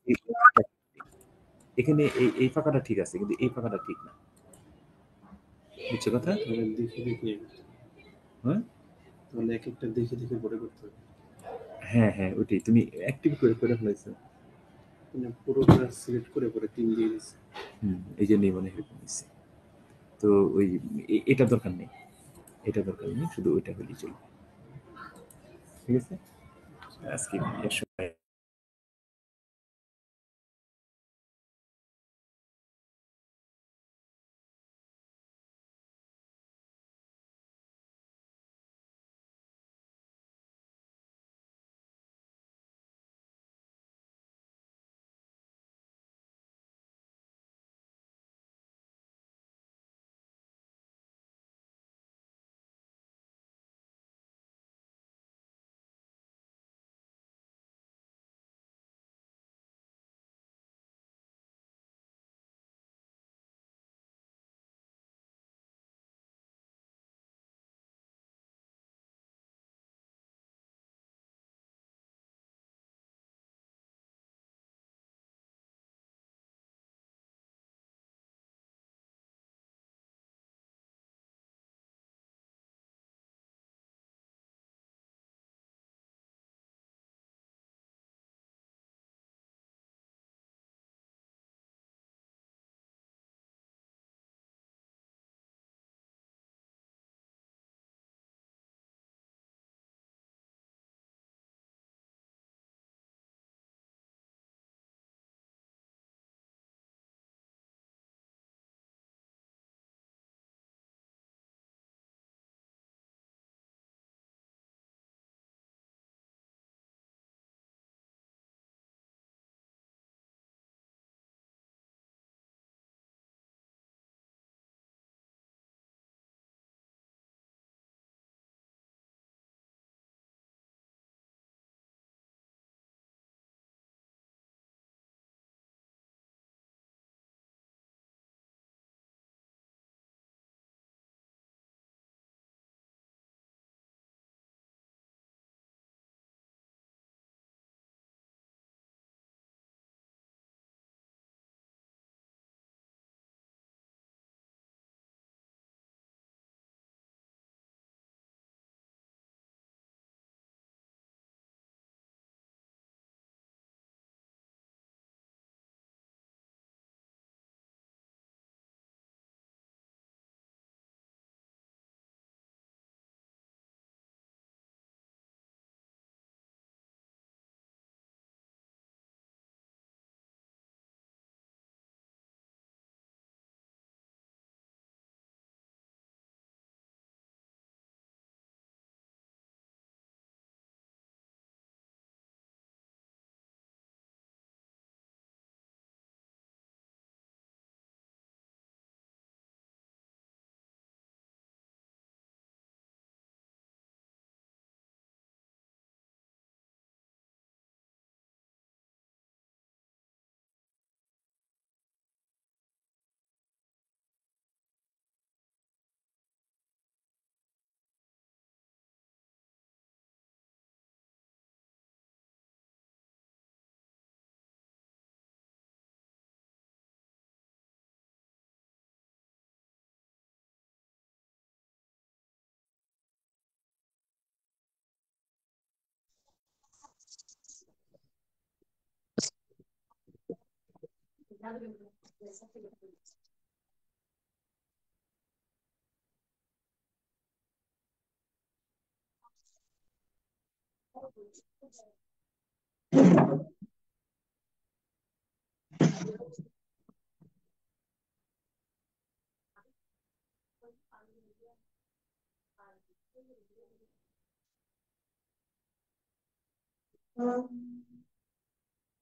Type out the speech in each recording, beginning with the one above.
এই এখানে এই ফাঁকাটা ঠিক আছে, কিন্তু এই ফাঁকাটা ঠিক না। বুঝছো কথা? মানে দেখে দেখে হ্যাঁ? মানে একেকটা দেখে দেখে পরে করতে হবে। হ্যাঁ, হ্যাঁ, ওইটাই। তুমি অ্যাক্টিভ করে ফেলাইছো। মানে পুরোটা সিলেক্ট করে পরে ৩ দিয়ে দিছি। এইজন্যই মনে হয় এরকম হইছে। তো ওই এটা দরকার নেই। এটা দরকার নেই। শুধু ওইটা হলেই চলবে। ঠিক আছে? আজকে বিয়ের সময়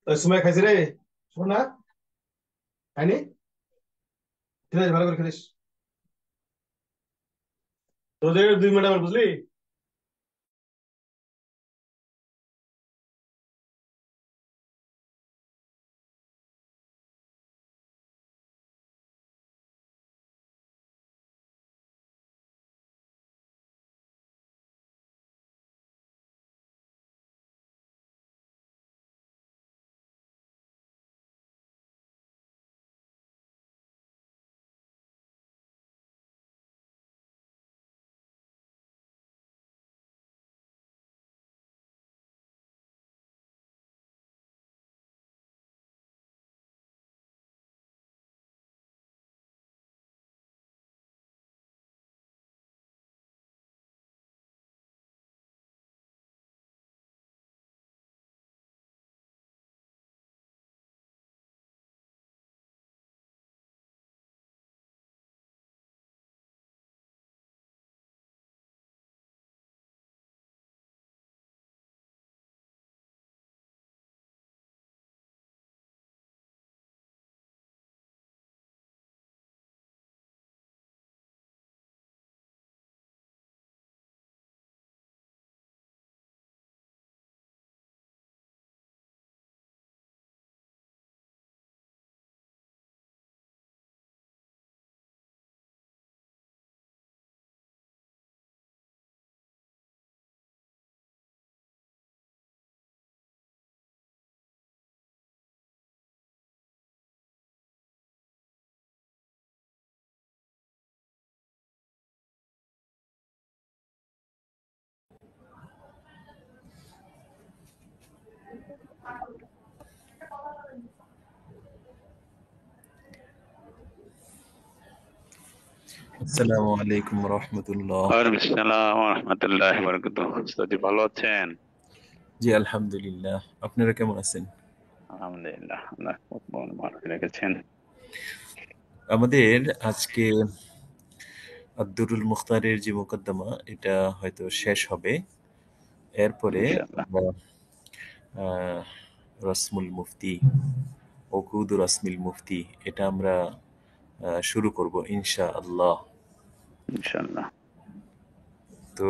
ওই সময় খাইছে রে, শোন না, খাইনি, খেলিস ভালো করে খেলিস। তোদের 2 মিনিট আবার বুঝলি। আসসালামু আলাইকুম রহমতুল্লাহ। ওয়ালাইকুম আসসালাম ওয়া রাহমাতুল্লাহি ওয়া বারাকাতুহু। উস্তাদ ভালো আছেন? জি আলহামদুলিল্লাহ, আপনারা কেমন আছেন? আলহামদুলিল্লাহ, আল্লাহ খুব ভালো রেখেছেন। আমাদের আজকে আব্দুরুল মুখতারের যে মোকদ্দমা এটা হয়তো শেষ হবে, এরপরে ইনশাআল্লাহ আমরা আহ, রসমুল মুফতি, ওকুদ রসমিল মুফতি, এটা আমরা শুরু করব ইনশা আল্লাহ। ইনশাআল্লাহ। তো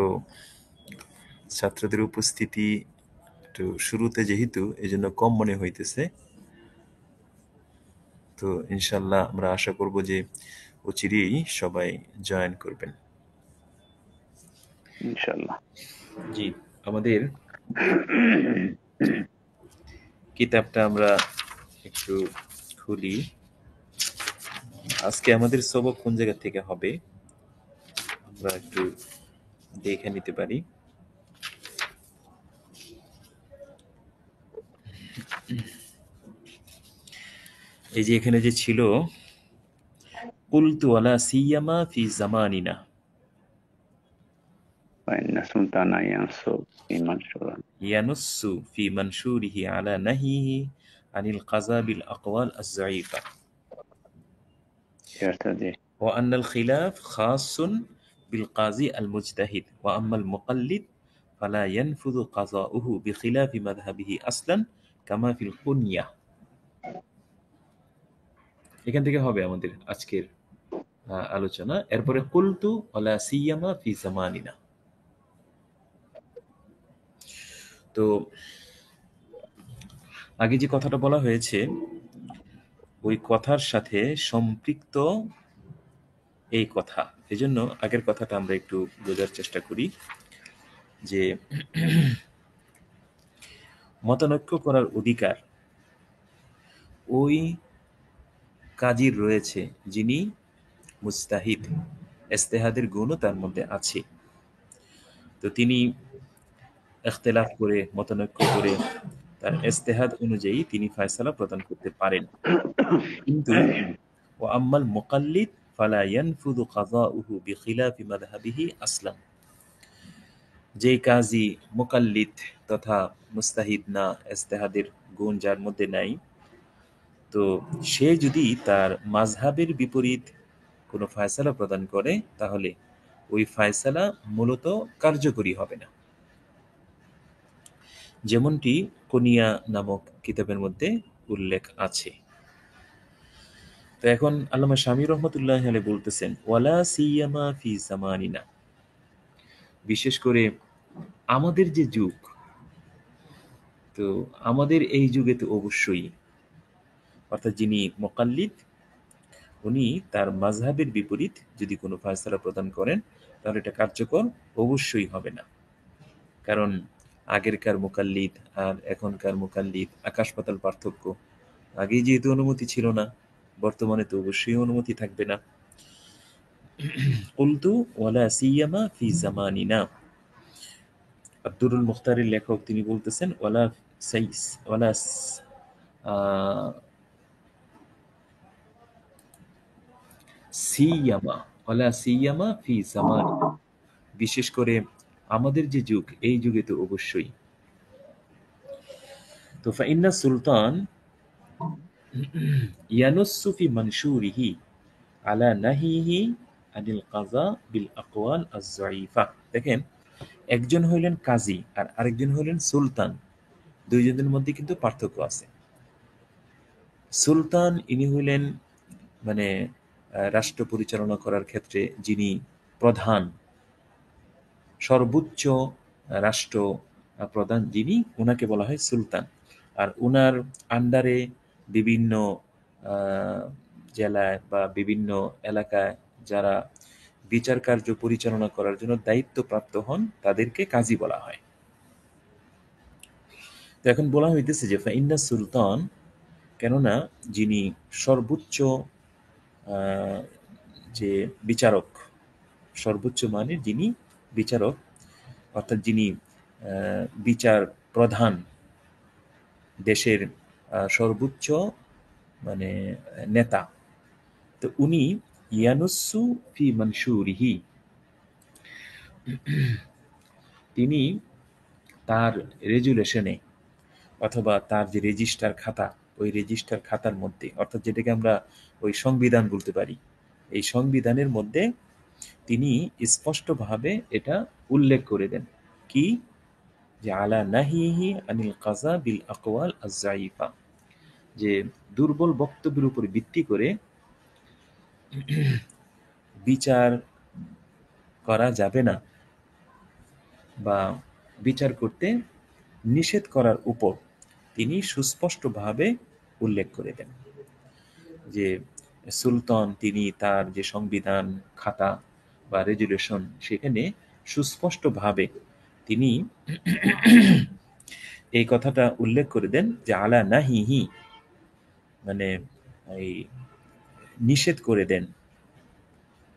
ছাত্রদের উপস্থিতি একটু শুরুতে যেহেতু এই জন্য কম মনে হইতেছে, তো ইনশাল্লাহ আমরা আশা করব যে অচিরেই সবাই জয়েন করবেন। ইনশাআল্লাহ। জি, আমাদের কিতাবটা আমরা একটু খুলি। আজকে আমাদের সবক কোন জায়গা থেকে হবে আমরা একটু দেখে নিতে পারি। এই যে এখানে যে ছিল কুলতু আলা সিয়ামা ফি জামানিনা, فإن سلطان ينصب في منشور। ইয়ানুসু ফি মানশুরিহি আলা নাহিহি আনিল কাযা বিল আকওয়াল আয-যায়ীফা জি وأن الخلاف خاص بالقاضي المجتهد وأما المقلد فلا ينفذ قضاؤه بخلاف مذهبه أصلا كما في القنية। এখান থেকে হবে আমাদের আজকের আলোচনা। এরপরে কুলতু ওয়ালা সিয়ামা ফি জামানিনা। তো আগে যে কথাটা বলা হয়েছে ওই কথার সাথে সম্পৃক্ত এই কথা, এজন্য আগের কথাটা আমরা একটু বোঝার চেষ্টা করি যে মতানৈক্য করার অধিকার ওই কাজীর রয়েছে যিনি মুস্তাহিদ, ইজতিহাদের গুণও তার মধ্যে আছে। তো তিনি ইখতিলাফ করে, মতানৈক্য করে তার ইজতিহাদ অনুযায়ী তিনি ফয়সালা প্রদান করতে পারেন। কিন্তু ওয়া আম্মাল মুকাল্লিদ ফালা ইয়ানফুযু কাযাউহু বিখিলাফি মাযহাবিহি আসলান। যেই কাজী মুকাল্লিদ তথা মুস্তাহিদ না, ইজতিহাদের গুণ যার মধ্যে নাই, তো সে যদি তার মাযহাবের বিপরীত কোনো ফয়সালা প্রদান করে তাহলে ওই ফয়সালা মূলত কার্যকরী হবে না, যেমনটি কুনিয়া নামক কিতাবের মধ্যে উল্লেখ আছে। তো এখন আল্লামা শামী রহমতুল্লাহ আলাইহি বলতেছেন ওয়ালা সিয়ামা ফি জামানিনা, বিশেষ করে আমাদের যে যুগ, তো আমাদের এই যুগে তো অবশ্যই, অর্থাৎ যিনি মুকাল্লিদ উনি তার মাযহাবের বিপরীত যদি কোনো ফয়সালা প্রদান করেন তাহলে এটা কার্যকর অবশ্যই হবে না। কারণ আগেরকার মুকাল্লিদ আর এখনকার মুকাল্লিদ আকাশ পাতাল পার্থক্য। আগেই যেহেতু অনুমতি ছিল না, বর্তমানে তো অবশ্যই অনুমতি থাকবে না। কুলতু ওয়ালা সিয়ামা ফি জামানিনা, আব্দুরুল মুখতারের লেখক তিনি বলতেছেন ওয়ালা সাইস ওয়ালা সিয়ামা ওয়ালা সিয়ামা ফি জামানিনা, বিশেষ করে আমাদের যে যুগ এই যুগে তো অবশ্যই। তো ফাইন্না সুলতান ইয়ানুসু ফি মানশুরিহি আলা নাহিহি আনিল কাযা বিল আকওয়াল আয-যায়ীফা। দেখেন, একজন হইলেন কাজী আর আরেকজন হইলেন সুলতান, দুইজনের মধ্যে কিন্তু পার্থক্য আছে। সুলতান ইনি হইলেন মানে রাষ্ট্র পরিচালনা করার ক্ষেত্রে যিনি প্রধান, সর্বোচ্চ রাষ্ট্র প্রধান যিনি, ওনাকে বলা হয় সুলতান। আর ওনার আন্ডারে বিভিন্ন জেলায় বা বিভিন্ন এলাকায় যারা বিচার কার্য পরিচালনা করার জন্য দায়িত্বপ্রাপ্ত হন তাদেরকে কাজী বলা হয়। তো এখন বলা হইতেছে যে ফাইন্না সুলতান, কেননা যিনি সর্বোচ্চ যে বিচারক, সর্বোচ্চ মানের যিনি বিচারক, অর্থাৎ যিনি বিচার প্রধান, দেশের সর্বোচ্চ মানে নেতা। তো উনি ইয়ানুসু ফি মানসুরিহি, তিনি তার রেজুলেশনে অথবা তার যে রেজিস্টার খাতা, ওই রেজিস্টার খাতার মধ্যে, অর্থাৎ যেটাকে আমরা ওই সংবিধান বলতে পারি, এই সংবিধানের মধ্যে তিনি স্পষ্টভাবে এটা উল্লেখ করে দেন কি, যে আলা নাহিহি আনিল কাজা বিল আকওয়াল আজ-জাইফা, যে দুর্বল বক্তব্যের উপর ভিত্তি করে বিচার করা যাবে না বা বিচার করতে নিষেধ করার উপর তিনি সুস্পষ্টভাবে উল্লেখ করে দেন যে সুলতান তিনি তার যে সংবিধান খাতা বা রেজুলেশন, সেখানে সুস্পষ্টভাবে তিনি এই কথাটা উল্লেখ করে দেন যে আলা নাহিহি, মানে এই নিষেধ করে দেন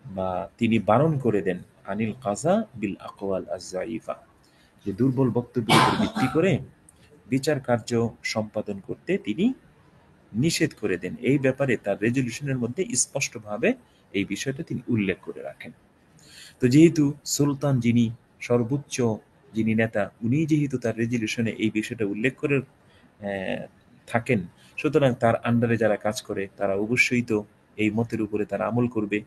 বা তিনি বারণ করে দেন আনিল কাজা বিল আকওয়াল আজ-জাইফা, যে দুর্বল বক্তব্যের উপর ভিত্তি করে বিচার কার্য সম্পাদন করতে তিনি নিষেধ করে দেন। এই ব্যাপারে তার রেজলিউশনের মধ্যে স্পষ্টভাবে এই বিষয়টা তিনি উল্লেখ করে রাখেন। তো যেহেতু সুলতান যিনি সর্বোচ্চ যিনি নেতা, উনি যেহেতু তার রেজলিউশনে এই বিষয়টা উল্লেখ করে থাকেন, সুতরাং তার আন্ডারে যারা কাজ করে তারা অবশ্যই তো এই মতের উপরে তারা আমল করবে।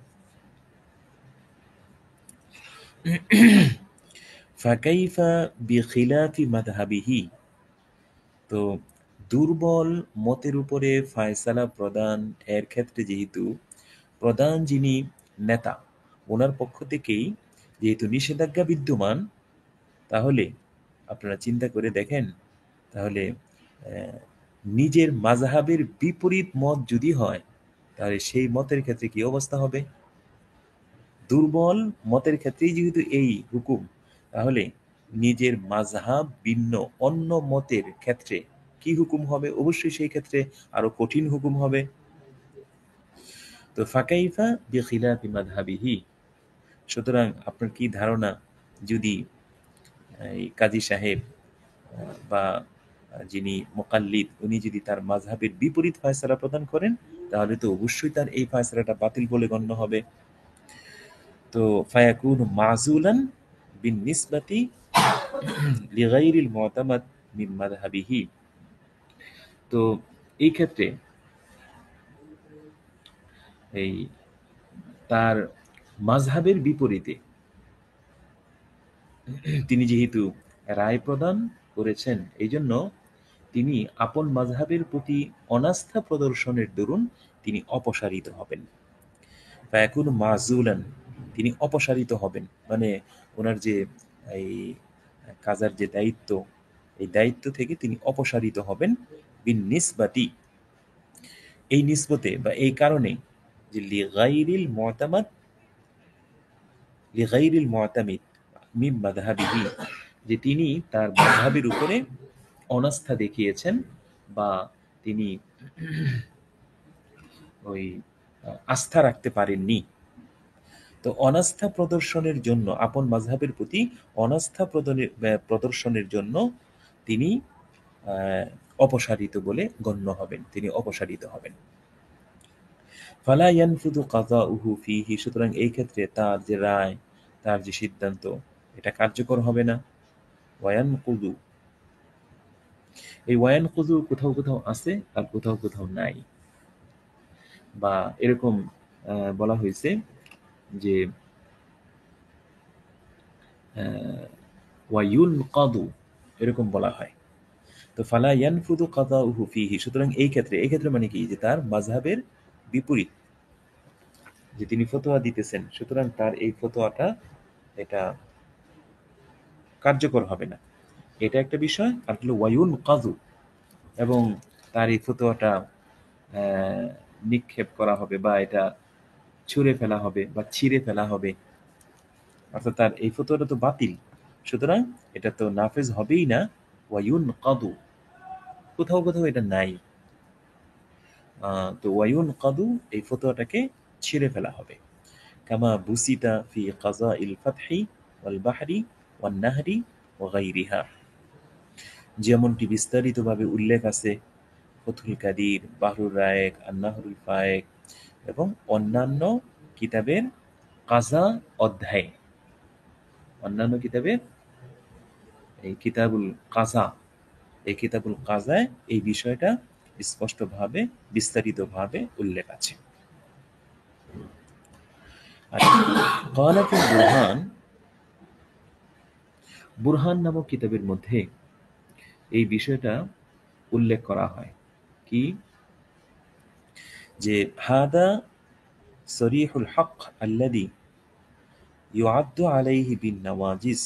ফাকাইফা বিখিলাফি মাযহাবিহি, তো দুর্বল মতের উপরে ফায়সালা প্রদান এর ক্ষেত্রে যেহেতু প্রধান যিনি নেতা, ওনার পক্ষ থেকেই যেহেতু নিষেধাজ্ঞা বিদ্যমান, তাহলে আপনারা চিন্তা করে দেখেন, তাহলে নিজের মাযহাবের বিপরীত মত যদি হয়, তাহলে সেই মতের ক্ষেত্রে কি অবস্থা হবে? দুর্বল মতের ক্ষেত্রেই যেহেতু এই হুকুম, তাহলে নিজের মাযহাব ভিন্ন অন্য মতের ক্ষেত্রে কি হুকুম হবে? অবশ্যই সেই ক্ষেত্রে আরো কঠিন হুকুম হবে। তো ফাকাইফা বিখিলাফি মাযহাবিহি, সুতরাং আপনার কি ধারণা, যদি এই কাজী সাহেব বা যিনি মুকাল্লিদ, উনি যদি তার মাযহাবের বিপরীত ফয়সালা প্রদান করেন, তাহলে তো অবশ্যই তার এই ফয়সালাটা বাতিল বলে গণ্য হবে। তো ফায়াকুনু মাযুলান বিন-নিসবাতি লিগাইরিল মু'তামাদ মিন মাযহাবিহি, তো এই ক্ষেত্রে এই তার মাযহাবের বিপরীতে তিনি যেহেতু রায় প্রদান করেছেন, এই জন্য তিনি আপন মাযহাবের প্রতি অনাস্থা প্রদর্শনের দরুন তিনি অপসারিত হবেন। ফায়াকুনু মাযুলান, তিনি অপসারিত হবেন, মানে ওনার যে এই কাজার যে দায়িত্ব, এই দায়িত্ব থেকে তিনি অপসারিত হবেন বিন নিসবাতি, এই নিসবতে বা এই কারণে যে লিগাইরিল মু'তামিদ মিন মাযহাবিহি, যে তিনি তার মাযহাবের উপরে অনাস্থা দেখিয়েছেন বা তিনি ওই আস্থা রাখতে পারেননি। তো অনাস্থা প্রদর্শনের জন্য, আপন মাযহাবের প্রতি অনাস্থা প্রদর্শনের জন্য তিনি অপসারিত বলে গণ্য হবেন, তিনি অপসারিত হবেন। ফালা ইয়ানফুযু কাযাউহু ফীহি, সুতরাং এই ক্ষেত্রে তার যে রায়, তার যে সিদ্ধান্ত, এটা কার্যকর হবে না। ওয়ায়ানকুযু, এই ওয়ায়ানকুযু কোথাও কোথাও আছে আর কোথাও কোথাও নাই, বা এরকম বলা হয়েছে যে ওয়ায়ুনকাদু, এরকম বলা হয়। তো ফালা ইয়ানফুযু কাযাউহু ফীহি, সুতরাং এই ক্ষেত্রে মানে কি, যে তার মাযহাবের বিপরীত যে তিনি ফতোয়া দিতেছেন, সুতরাং তার এই ফতোয়াটা এটা কার্যকর হবে না, এটা একটা বিষয়। আর হলো ওয়ায়ুনকাযু, এবং তার এই ফতোয়াটা নিক্ষেপ করা হবে বা এটা ছুঁড়ে ফেলা হবে বা ছিঁড়ে ফেলা হবে, অর্থাৎ তার এই ফতোয়াটা তো বাতিল, সুতরাং এটা তো নাফেজ হবেই না। ওয়ায়ুনকাদু, কোথাও কোথাও এটা নাই, তো ওয়ায়ুনকাদু, এই ফতোয়াটাকে ছিঁড়ে ফেলা হবে। কামা বুসিতা ফি কাযাইল ফাতহি ওয়াল বাহরি ওয়ান নাহরি ওয়া গায়রিহা, যেমনটি বিস্তারিতভাবে উল্লেখ আছে ফতুল কাদির, বাহরুর রায়েক, আন্নাহরুল ফায়েক এবং অন্যান্য কিতাবের কাজা অধ্যায়ে। অন্যান্য কিতাবের এই কিতাবুল কাজা, এই কিতাবুল কাজায় এই বিষয়টা স্পষ্টভাবে বিস্তারিতভাবে উল্লেখ আছে। কালাতুল বুরহান, বুরহান নামক কিতাবের মধ্যে এই বিষয়টা উল্লেখ করা হয় কি, যে হাদা সরিহুল হক আল্লাযী ইউআদ্দু আলাইহি বিন নওয়াজিস,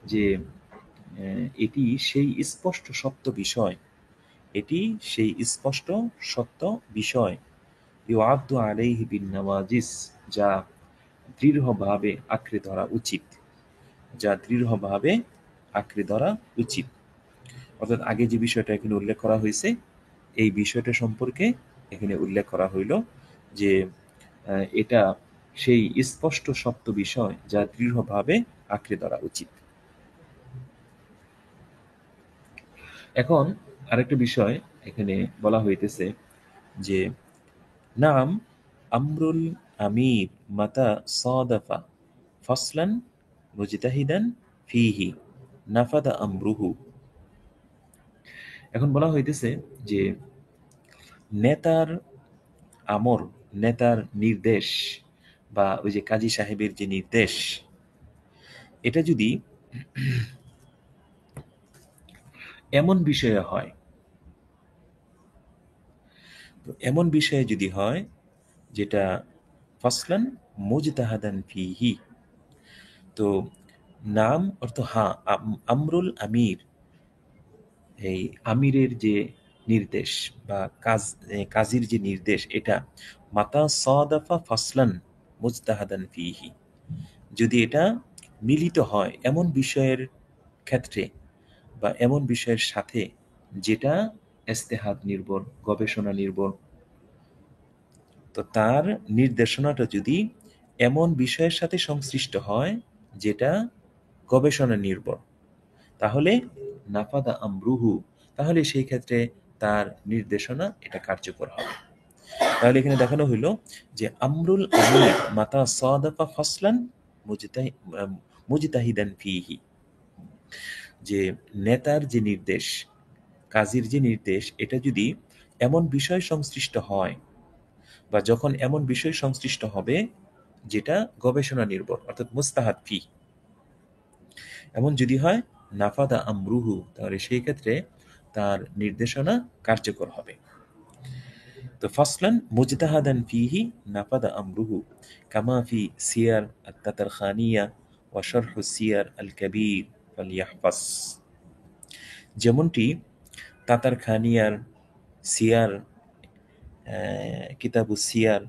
যে এটি সেই স্পষ্ট সত্য বিষয়, এটি সেই স্পষ্ট সত্য বিষয় ইউআদ্দু আলাইহি বিন নওয়াজিস, যা দৃঢ়ভাবে আঁকড়ে ধরা উচিত, যা দৃঢ়ভাবে আঁকড়ে ধরা উচিত। অর্থাৎ আগে যে বিষয়টা এখানে উল্লেখ করা হয়েছে, এই বিষয়টা সম্পর্কে এখানে উল্লেখ করা হইল যে এটা সেই স্পষ্ট সত্য বিষয় যা দৃঢ়ভাবে আঁকড়ে ধরা উচিত। এখন আরেকটা বিষয় এখানে বলা হইতেছে যে নাম আমরুল আমির মাতা সাদাফা ফসলান মুজতাহিদান ফিহি নাফাদা আমরুহু। এখন বলা হইতেছে যে নেতার আমর, নেতার নির্দেশ বা ওই যে কাজী সাহেবের যে নির্দেশ, এটা যদি এমন বিষয়ে হয়, তো এমন বিষয়ে যদি হয় যেটা ফসলান মুজতাহাদান ফিহি, তো নাম অর্থ আমরুল আমির, এই আমিরের যে নির্দেশ বা কাজীর যে নির্দেশ, এটা মাতা সাদাফা ফসলান মুজতাহাদান ফিহি, যদি এটা মিলিত হয় এমন বিষয়ের ক্ষেত্রে বা এমন বিষয়ের সাথে যেটা ইজতিহাদ নির্ভর, গবেষণা নির্ভর, তো তার নির্দেশনাটা যদি এমন বিষয়ের সাথে সংশ্লিষ্ট হয় যেটা গবেষণা নির্ভর, তাহলে নাফাদা আমরুহু, তাহলে সেই ক্ষেত্রে তার নির্দেশনা এটা কার্যকর হবে। তাহলে এখানে দেখানো হইল যে আমরুল আমির মাতা সাদাফা ফসলান মুজতাহিদান ফিহি, যে নেতার যে নির্দেশ, কাজীর যে নির্দেশ, এটা যদি এমন বিষয় সংশ্লিষ্ট হয় বা যখন এমন বিষয় সংশ্লিষ্ট হবে যেটা গবেষণা নির্ভর অর্থাৎ মুস্তাহাদ ফি, এমন যদি হয় নাফাদা আমরুহু, তাহলে সেই ক্ষেত্রে তার নির্দেশনা কার্যকর হবে। তো ফসলান মুজতাহাদান ফিহি নাফাদা আমরুহু কামা ফি সিয়ার আত-তাতারখানিয়া ওয়া শারহু সিয়ার আল কাবীর ফালিয়াহফাজ, যেমনটি তাতারখানিয়ার সিয়ার, কিতাবু সিয়ার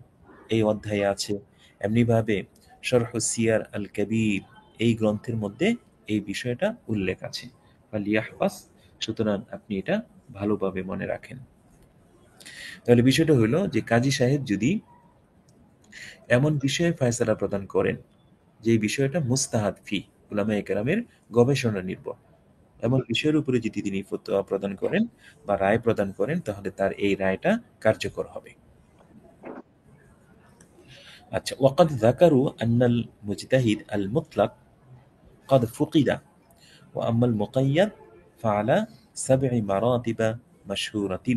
এই অধ্যায়ে আছে, এমনিভাবে শরহু সিয়ার আল কবির এই গ্রন্থের মধ্যে এই বিষয়টা উল্লেখ আছে। ফালিয়াহফাজ, সুতরাং আপনি এটা ভালোভাবে মনে রাখেন। তাহলে বিষয়টা হলো যে কাজী সাহেব যদি এমন বিষয়ে ফয়সালা প্রদান করেন যে বিষয়টা মুস্তাহাদ ফি, উলামায়ে কেরামের গবেষণা নির্ভর, এমন বিষয়ের উপরে যদি তিনি ফতোয়া প্রদান করেন বা রায় প্রদান করেন, তাহলে তার এই রায়টা কার্যকর হবে। আচ্ছা, ওয়াকাদ যাকারু আন্নাল মুজতাহিদ আল মুতলাক قد فقد وأما المقيد فعلى 7 مراتب مشهورة।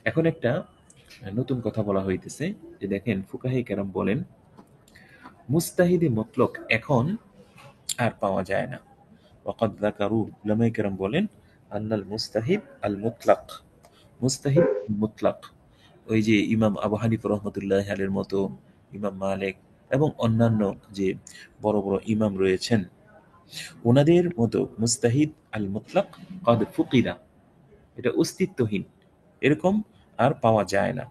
এখন একটা নতুন কথা বলা হইতেছে যে দেখেন ফুকাহে কেরাম বলেন মুস্তাহিদে মুতলক এখন আর পাওয়া যায় না। ওয়াকাদ যাকারু, উলামায়ে কেরাম বলেন আন্নাল মুস্তাহিদ আল মুতলাক, মুস্তাহিদ মুতলাক, ওই যে ইমাম আবু হানিফা রহমতুল্লাহ আলের মতো, ইমাম মালিক এবং অন্যান্য যে বড় বড় ইমাম রয়েছেন, ওনাদের মতো মুস্তাহিদ আল মুতলাক কদ ফুকিদা, এটা অস্তিত্বহীন, এরকম আর পাওয়া যায় না।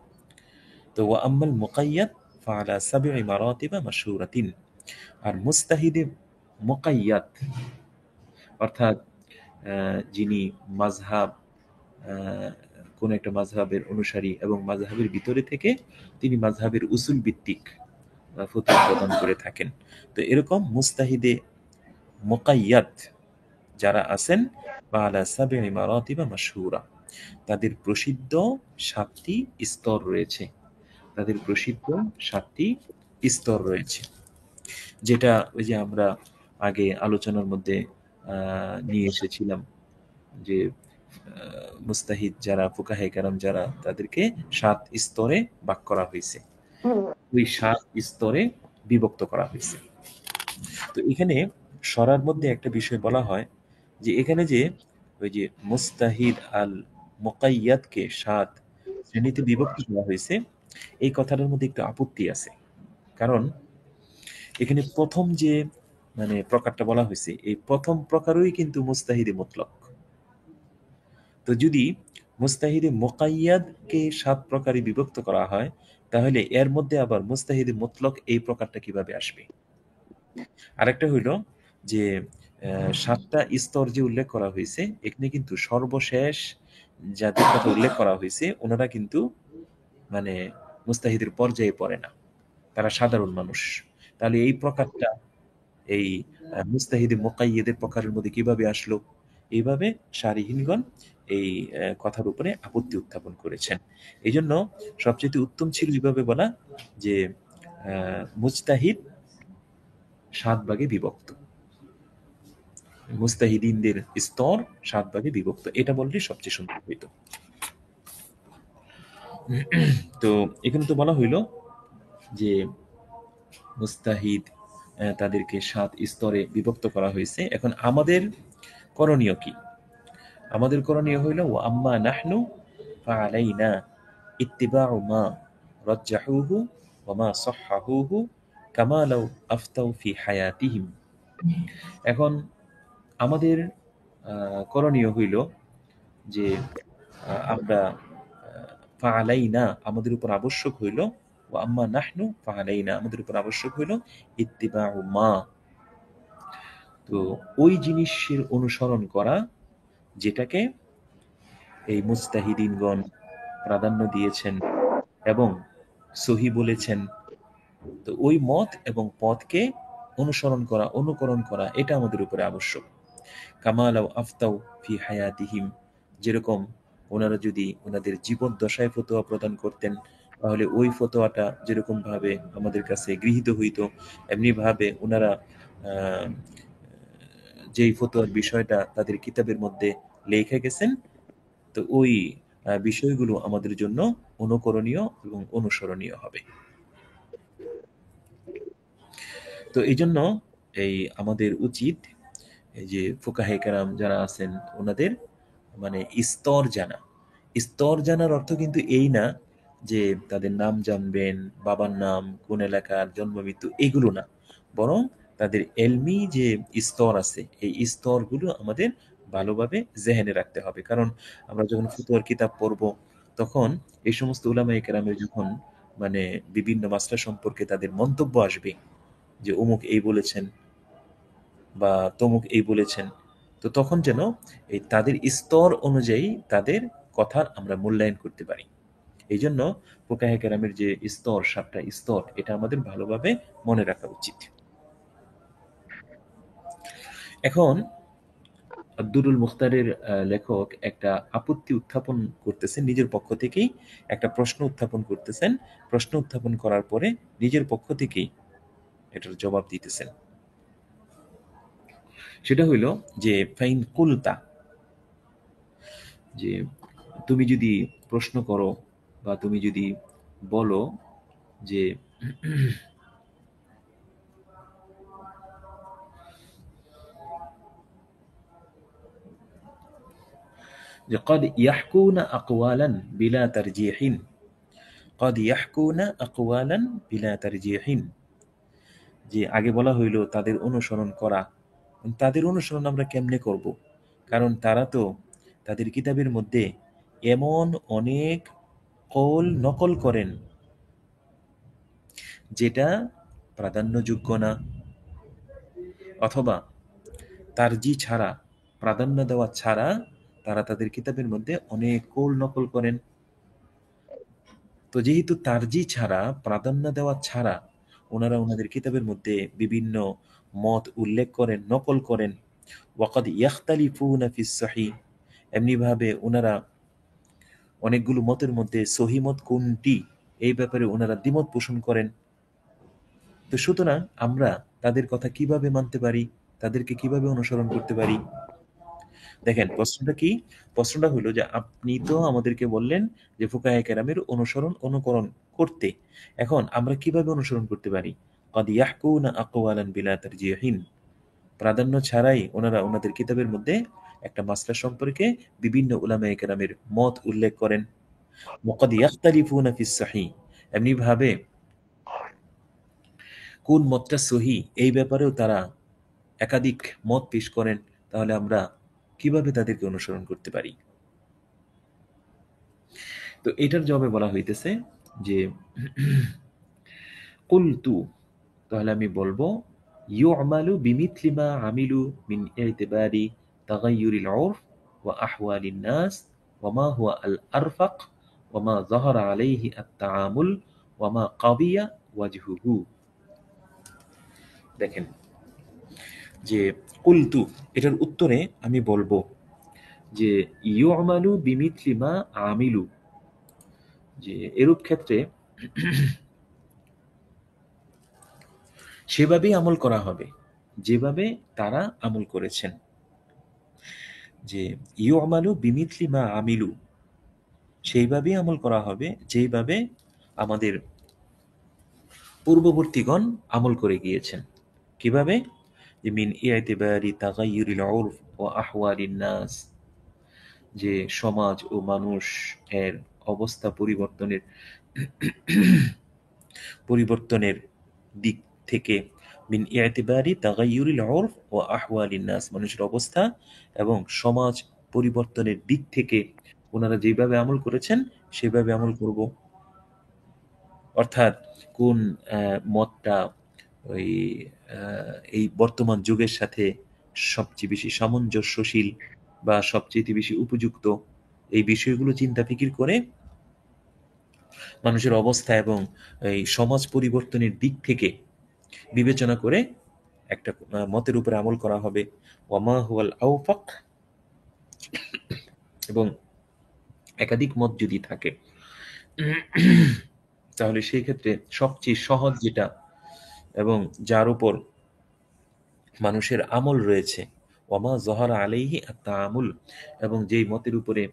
তো ওয়া আম্মাল মুকাইয়াদ ফাআলা 7 মারাতিবা মাশহুরাতিন, আর মুস্তাহিদে মুকাইয়াদ অর্থাৎ যিনি মাযহাব, কোন একটা মাযহাবের অনুসারী এবং মাযহাবের ভিতরে থেকে তিনি মাযহাবের উসুল ভিত্তিক ফতোয়া প্রদান করে থাকেন, তো এরকম মুস্তাহিদে মুকাইয়াদ যারা আছেন বা আলা সাবঈ মারাতিবা মাশহুরা, তাদের প্রসিদ্ধ ৭টি স্তর রয়েছে। তাদের প্রসিদ্ধ ৭টি স্তর রয়েছে, যেটা ওই যে আমরা আগে আলোচনার মধ্যে নিয়ে এসেছিলাম যে মুস্তাহিদ যারা ফুকাহে কেরাম যারা, তাদেরকে ৭ স্তরে ভাগ করা হয়েছে, ওই ৭ স্তরে বিভক্ত করা হয়েছে। তো এখানে সরার মধ্যে একটা বিষয় বলা হয় যে এখানে যে ওই যে মুস্তাহিদ আল মুকাইয়াদকে ৭ শ্রেণীতে বিভক্ত করা হয়েছে, এই কথাটার মধ্যে একটু আপত্তি আছে। কারণ এখানে প্রথম যে মানে প্রকারটা বলা হয়েছে, এই প্রথম প্রকারই কিন্তু মুস্তাহিদে মুতলক। তো যদি মুস্তাহিদে মুকাইয়াদকে ৭ প্রকারে বিভক্ত করা হয়, তাহলে এর মধ্যে আবার মুস্তাহিদে মুতলক এই প্রকারটা কিভাবে আসবে? আরেকটা হইল যে ৭টা স্তর যে উল্লেখ করা হয়েছে, এখানে কিন্তু সর্বশেষ যাদের কথা উল্লেখ করা হয়েছে ওনারা কিন্তু মানে মুস্তাহিদের পর্যায়ে পড়ে না, তারা সাধারণ মানুষ। তাহলে এই প্রকারটা এই মুস্তাহিদে মুকাইয়্যিদের প্রকারের মধ্যে কিভাবে আসলো? এইভাবে শারীহিনগণ এই কথার উপরে আপত্তি উত্থাপন করেছেন। এই জন্য সবচেয়ে উত্তম ছিল এইভাবে বলা যে মুজতাহিদ ৭ ভাগে বিভক্ত, মুস্তাহিদিনদের স্তর ৭ ভাগে বিভক্ত, এটা বললে সবচেয়ে সুন্দর হইতো। তো এখানে তো বলা হইল যে মুস্তাহিদ তাদেরকে ৭ স্তরে বিভক্ত করা হয়েছে। এখন আমাদের করণীয় কি? আমাদের করণীয় হইল ওয়া আম্মা নাহনু ফাআলাইনা ইত্তিবাউ মা রাজ্জাহুহু ওয়া মা সাহহাহুহু কামা লাউ আফতাউ ফি হায়াতিহিম। এখন আমাদের করণীয় হইল যে আমরা ফাআলাইনা আমাদের উপর আবশ্যক হইল, ওয়া আম্মা নাহনু ফাআলাইনা আমাদের উপর আবশ্যক হইল ইত্তিবাউ মা, তো ওই জিনিসের অনুসরণ করা যেটাকে এই মুজতাহিদিনগণ প্রাধান্য দিয়েছেন এবং সহি বলেছেন। তো ওই মত এবং পথকে অনুসরণ করা, অনুকরণ করা, এটা আমাদের উপরে আবশ্যক। কামালাও আফতাউ ফি হায়াতিহিম, যেরকম ওনারা যদি ওনাদের জীবন দশায় ফতোয়া প্রদান করতেন, তাহলে ওই ফতোয়াটা যেরকম ভাবে আমাদের কাছে গৃহীত হইত, এমনি ভাবে ওনারা যেই ফতোয়ার বিষয়টা তাদের কিতাবের মধ্যে লেখা গেছেন, তো ওই বিষয়গুলো আমাদের জন্য অনুকরণীয় এবং অনুসরণীয় হবে। তো এই জন্য এই আমাদের উচিত এই যে ফুকাহে কেরাম যারা আছেন ওনাদের মানে স্তর জানা। স্তর জানার অর্থ কিন্তু এই না যে তাদের নাম জানবেন, বাবার নাম, কোন এলাকার, জন্ম মৃত্যু, এগুলো না, বরং তাদের এলমি যে স্তর আছে এই স্তরগুলো আমাদের ভালোভাবে জেহেনে রাখতে হবে। কারণ আমরা যখন ফতুয়ার কিতাব পড়ব, তখন এই সমস্ত উলামায়ে কেরামের যখন মানে বিভিন্ন মাসলা সম্পর্কে তাদের মন্তব্য আসবে যে অমুক এই বলেছেন বা তমুক এই বলেছেন, তো তখন যেন এই তাদের স্তর অনুযায়ী তাদের কথার আমরা মূল্যায়ন করতে পারি। এই জন্য ফুকাহে কেরামের যে স্তর, ৭টা স্তর, এটা আমাদের ভালোভাবে মনে রাখা উচিত। এখন আব্দুরুল মুখতারের লেখক একটা আপত্তি উত্থাপন করতেছেন নিজের পক্ষ থেকেই, একটা প্রশ্ন উত্থাপন করতেছেন। প্রশ্ন উত্থাপন করার পরে নিজের পক্ষ থেকেই এটার জবাব দিতেছেন। সেটা হইল যে ফাইন কুলতা, যে তুমি যদি প্রশ্ন করো বা তুমি যদি বলো যে যে قد يحكون أقوالا بلا ترجيح قد يحكون أقوالا بلا ترجيح, যে আগে বলা হইল তাদের অনুসরণ করা, তাদের অনুসরণ আমরা কেমনে করব? কারণ তারা তো তাদের কিতাবের মধ্যে এমন অনেক কৌল নকল করেন যেটা প্রাধান্যযোগ্য না, অথবা তারজি ছাড়া, প্রাধান্য দেওয়া ছাড়া তারা তাদের কিতাবের মধ্যে অনেক কৌল নকল করেন। তো যেহেতু তারজি ছাড়া, প্রাধান্য দেওয়া ছাড়া ওনারা ওনাদের কিতাবের মধ্যে বিভিন্ন মত উল্লেখ করেন, নকল করেন, ওয়াকাদ ইয়াখতালিফুনা ফিস সহিহ, এমনিভাবে ওনারা অনেকগুলো মতের মধ্যে সহি মত কোনটি এই ব্যাপারে ওনারা দ্বিমত পোষণ করেন। তো সুতরাং আমরা তাদের কথা কিভাবে মানতে পারি, তাদেরকে কিভাবে অনুসরণ করতে পারি? দেখেন প্রশ্নটা কি? প্রশ্নটা হলো যে আপনি তো আমাদেরকে বললেন যে ফুকাহে কেরামের অনুকরণ করতে। এখন আমরা কিভাবে অনুসরণ করতে পারি? قد يحكون أقوالا بلا ترجيح, প্রাধান্য ছাড়াই ওনারা ওনাদের কিতাবের মধ্যে একটা মাসলা সম্পর্কে বিভিন্ন উলামায়ে কেরামের মত উল্লেখ করেন। وقد يختلفون في الصحيح, এমনি ভাবে কোন মতটা সহি এই ব্যাপারেও তারা একাধিক মত পেশ করেন। তাহলে আমরা কিভাবে তাদেরকে অনুসরণ করতে পারি? তো এটার জবাবে বলা হইতেছে যে কুলতু, তাহলে আমি বলবো ইউমালু বিমিথলি মা আমিলু মিন ইতিবারি তাগায়্যুরিল উরফ ওয়া আহওয়ালিন নাস ওয়া মা হুয়া আল আরফাক ওয়া মা যাহারা আলাইহি আত-তাআমুল ওয়া মা কাবিয়া ওয়াজহুহু। দেখেন যে কুলতু, এটার উত্তরে আমি বলবো যে ইউমালু বিমিথলি মা আমিলু, যে এরূপ ক্ষেত্রে সেভাবেই আমল করা হবে যেভাবে তারা আমল করেছেন। যে ইউমালু বিমিথলি মা আমিলু, সেইভাবেই আমল করা হবে যেভাবে আমাদের পূর্ববর্তীগণ আমল করে গিয়েছেন। কিভাবে? যে মিন ইতিবারি তাগায়্যুরিল উরফ ওয়া আহওয়ালিন নাস, যে সমাজ ও মানুষ এর অবস্থা পরিবর্তনের দিক থেকে, মিন ইতিবারি তাগায়্যুরিল উরফ ওয়া আহওয়ালিন নাস, মানুষের অবস্থা এবং সমাজ পরিবর্তনের দিক থেকে ওনারা যেভাবে আমল করেছেন সেভাবে আমল করব। অর্থাৎ কোন মতটা ওই এই বর্তমান যুগের সাথে সবচেয়ে বেশি সামঞ্জস্যশীল বা সবচেয়ে বেশি উপযুক্ত, এই বিষয়গুলো চিন্তা ফিকির করে মানুষের অবস্থা এবং এই সমাজ পরিবর্তনের দিক থেকে বিবেচনা করে একটা মতের উপরে আমল করা হবে। ওয়ামা হুয়াল আওফাক, এবং একাধিক মত যদি থাকে তাহলে সেই ক্ষেত্রে সবচেয়ে সহজ যেটা এবং যার উপর মানুষের আমল রয়েছে, ওয়ামা জহরা আলাইহি আত-তাআমুল, এবং যেই মতের উপরে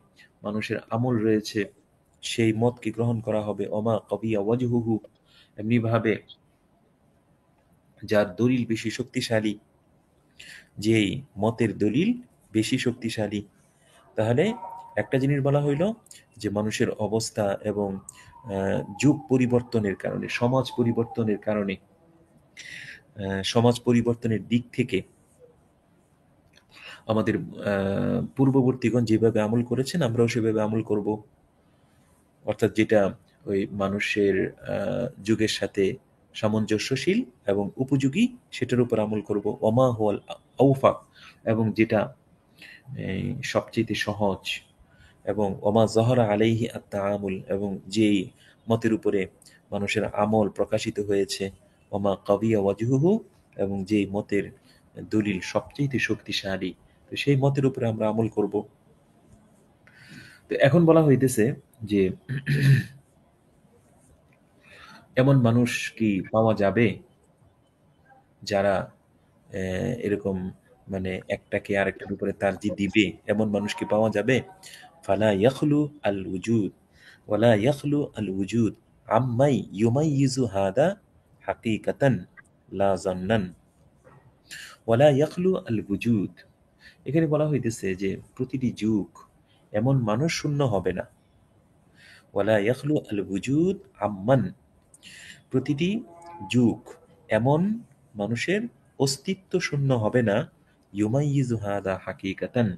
মানুষের আমল রয়েছে সেই মতকে গ্রহণ করা হবে। ওমা কবিয়া ওয়াজহুহু, এমনিভাবে যার দলিল বেশি শক্তিশালী, যেই মতের দলিল বেশি শক্তিশালী। তাহলে একটা জিনিস বলা হইল যে মানুষের অবস্থা এবং যুগ পরিবর্তনের কারণে, সমাজ পরিবর্তনের কারণে, সমাজ পরিবর্তনের দিক থেকে আমাদের পূর্ববর্তীগণ যেভাবে আমল করেছেন আমরাও সেভাবে আমল করব। অর্থাৎ যেটা ওই মানুষের যুগের সাথে সামঞ্জস্যশীল এবং উপযোগী সেটার উপর আমল করব। ওমা হুয়াল আওফাক, এবং যেটা সবচেয়ে সহজ, এবং ওমা জহরা আলাইহি আত-তাআমুল, এবং যেই মতের উপরে মানুষের আমল প্রকাশিত হয়েছে। ওমা কাবিয়া ওয়াজহুহু, এবং যেই মতের দলিল সবচেয়ে শক্তিশালী, তো সেই মতের উপরে আমরা আমল করব। তো এখন বলা হইতেছে যে এমন মানুষ কি পাওয়া যাবে যারা এরকম মানে একটাকে আরেকটার উপরে তারজিহ দিবে? এমন মানুষ কি পাওয়া যাবে? ফালা ইয়াখলু আল উজুদ ওয়ালা ইয়াখলু আল উজুদ আম্মাই ইউমাইয়িজু হাদা হাকিকাতান লা জান্নান ওয়ালা ইয়াখলু আল উজুদ। এখানে বলা হইতেছে যে প্রতিটি যুগ এমন মানুষ শূন্য হবে না। ওয়ালা ইয়াখলু আল উজুদ আম্মান, প্রতিটি যুগ এমন মানুষের অস্তিত্ব শূন্য হবে না। ইউমাইয়িজু হাদা হাকিকাতান,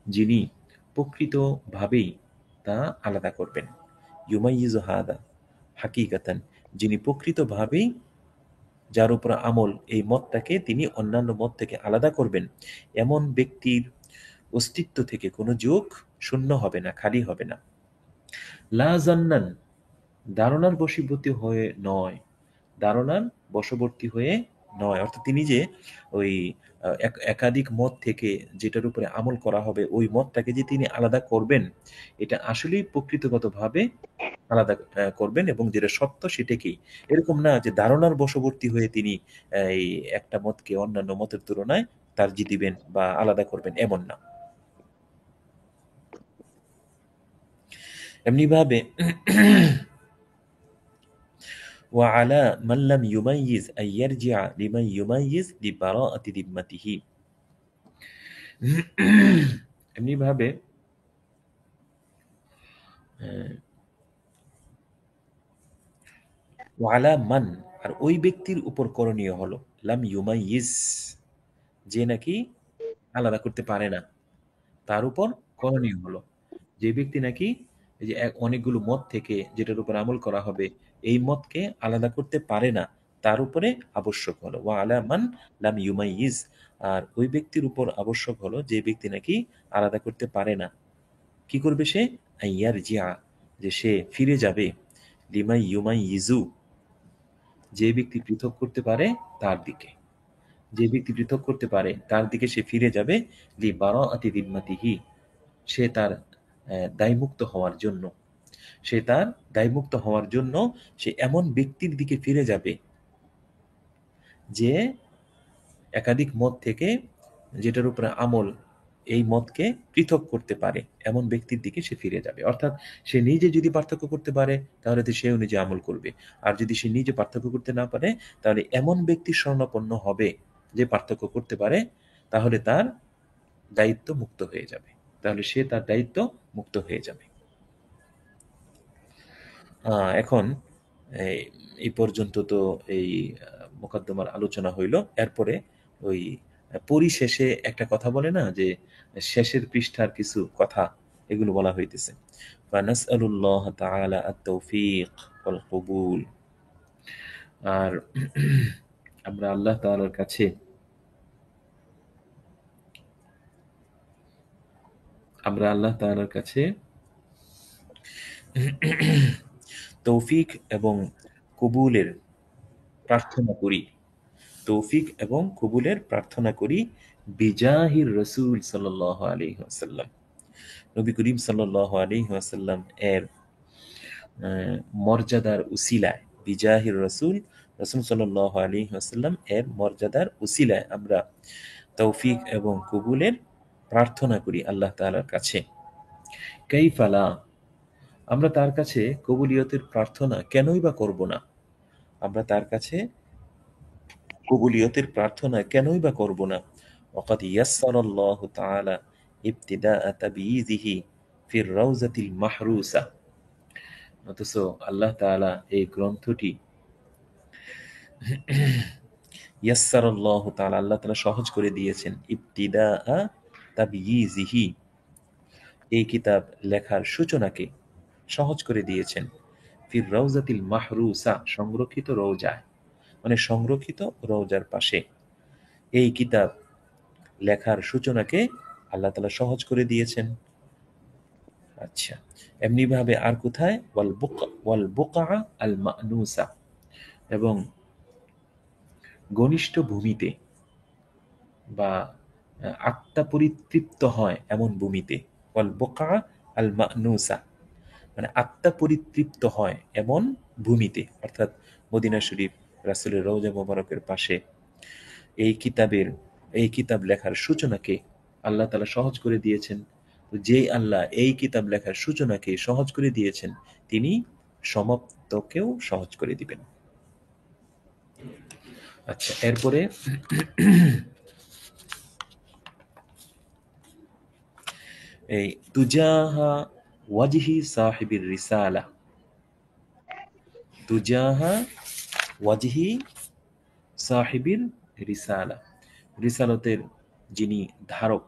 যিনি প্রকৃতভাবেই তা আলাদা করবেন। ইউমাইয়িজু হাদা হাকিকাতান, যিনি প্রকৃতভাবেই যার উপর আমল এই মতটাকে তিনি অন্যান্য মত থেকে আলাদা করবেন, এমন ব্যক্তির অস্তিত্ব থেকে কোনো যুগ শূন্য হবে না, খালি হবে না। লা জান্নান, ধারণার বশবর্তী হয়ে নয়, ধারণার বশবর্তী হয়ে নয়। অর্থাৎ তিনি যে ওই একাধিক মত থেকে যেটার উপরে আমল করা হবে ওই মতটাকে যে তিনি আলাদা করবেন, এটা আসলেই প্রকৃতিগতভাবে আলাদা করবেন এবং যেটা সত্য সেটাকেই, এরকম না যে ধারণার বশবর্তী হয়ে তিনি এই একটা মতকে অন্যান্য মতের তুলনায় তারজিহ দিবেন বা আলাদা করবেন, এমন না। এমনিভাবে وعلى من لم يميز أن يرجع لمن يميز لبراءة ذمته। এমনিভাবে ওয়ালা মান, আর ওই ব্যক্তির উপর করণীয় হলো লাম ইউমাইয়িজ, যে নাকি আলাদা করতে পারে না, তার উপর করণীয় হলো যে ব্যক্তি নাকি এই যে অনেকগুলো মত থেকে যেটার উপর আমল করা হবে এই মতকে আলাদা করতে পারে না, তার উপরে আবশ্যক হলো ওয়া আলা মান লাম ইউমাইয়িজ, আর ওই ব্যক্তির উপর আবশ্যক হলো যে ব্যক্তি নাকি আলাদা করতে পারে না, কি করবে সে? আইয়ার জিয়া, যে সে ফিরে যাবে, লিমাই ইউমাইয়িজু, যে ব্যক্তি পৃথক করতে পারে তার দিকে, যে ব্যক্তি পৃথক করতে পারে তার দিকে সে ফিরে যাবে, লি বারাআতি যিম্মাতিহি, সে তার দায়মুক্ত হওয়ার জন্য, সে তার দায়মুক্ত হওয়ার জন্য সে এমন ব্যক্তির দিকে ফিরে যাবে যে একাধিক মত থেকে যেটার উপরে আমল এই মতকে পৃথক করতে পারে, এমন ব্যক্তির দিকে সে ফিরে যাবে। অর্থাৎ সে নিজে যদি পার্থক্য করতে পারে তাহলে তো সে অনুযায়ী আমল করবে, আর যদি সে নিজে পার্থক্য করতে না পারে তাহলে এমন ব্যক্তির শরণাপন্ন হবে যে পার্থক্য করতে পারে, তাহলে তার দায়িত্ব মুক্ত হয়ে যাবে, তাহলে সে তার দায়িত্ব মুক্ত হয়ে যাবে। এখন এই পর্যন্ত তো এই মোকদ্দমার আলোচনা হইল। এরপরে ওই পরিশেষে একটা কথা বলে না যে শেষের পৃষ্ঠার কিছু কথা, এগুলো বলা হইতেছে। ফানাসআলুল্লাহ তাআলা আত-তাওফীক ওয়াল কবুল। আর আমরা আল্লাহ তাআলার কাছে তৌফিক এবং কবুলের প্রার্থনা করি, তৌফিক এবং কবুলের প্রার্থনা করি বিজাহির রসুল সাল্লাল্লাহু আলাইহি ওয়াসাল্লাম, নবী করিম সাল্লাল্লাহু আলাইহি ওয়াসাল্লাম এর মর্যাদার উসিলায়, বিজাহির রসুল, রসুল সাল্লাল্লাহু আলাইহি ওয়াসাল্লাম এর মর্যাদার উসিলায় আমরা তৌফিক এবং কবুলের প্রার্থনা করি আল্লাহ তাআলার কাছে। কাইফালা, আমরা তার কাছে কবুলিয়তের প্রার্থনা কেনই বা করব না, আমরা তার কাছে কবুলিয়তের প্রার্থনা কেনই বা করব না। ওয়াকাদ ইয়াসসারাল্লাহু তাআলা ইবতিদাআ তাবয়িজিহি ফির রাউজাতিল মাহরুসা, অথচ আল্লাহ তাআলা এই গ্রন্থটি ইয়াসসারাল্লাহু তাআলা, আল্লাহ তাআলা সহজ করে দিয়েছেন, ইবতিদাআ তাবয়িজিহি, এই কিতাব লেখার সূচনাকে সহজ করে দিয়েছেন, ফির রাউজাতিল মাহরুসা, সংরক্ষিত রওজায়, মানে সংরক্ষিত রওজার পাশে এই কিতাব লেখার সূচনাকে আল্লাহ তাআলা সহজ করে দিয়েছেন। আচ্ছা, এমনি ভাবে আর কোথায়? ওয়াল বুকা আল মা'নুসা, এবং ঘনিষ্ঠ ভূমিতে বা আত্মা পরিতৃপ্ত হয় এমন ভূমিতে, ওয়াল বুকা আল মা'নুসা, মানে আত্মা পরিতৃপ্ত হয় এমন ভূমিতে, অর্থাৎ মদিনা শরীফ, রাসূলের রওজা মোবারকের পাশে এই কিতাব লেখার সূচনাকে আল্লাহ তাআলা সহজ করে দিয়েছেন। যে আল্লাহ এই কিতাব লেখার সূচনাকে সহজ করে দিয়েছেন তিনি সমাপ্তকেও সহজ করে দিবেন। আচ্ছা, এরপরে এই তুজাহা ওয়াজহি সাহিবির রিসালা, তুজাহা ওয়াজহি সাহিবির রিসালা, রিসালতের যিনি ধারক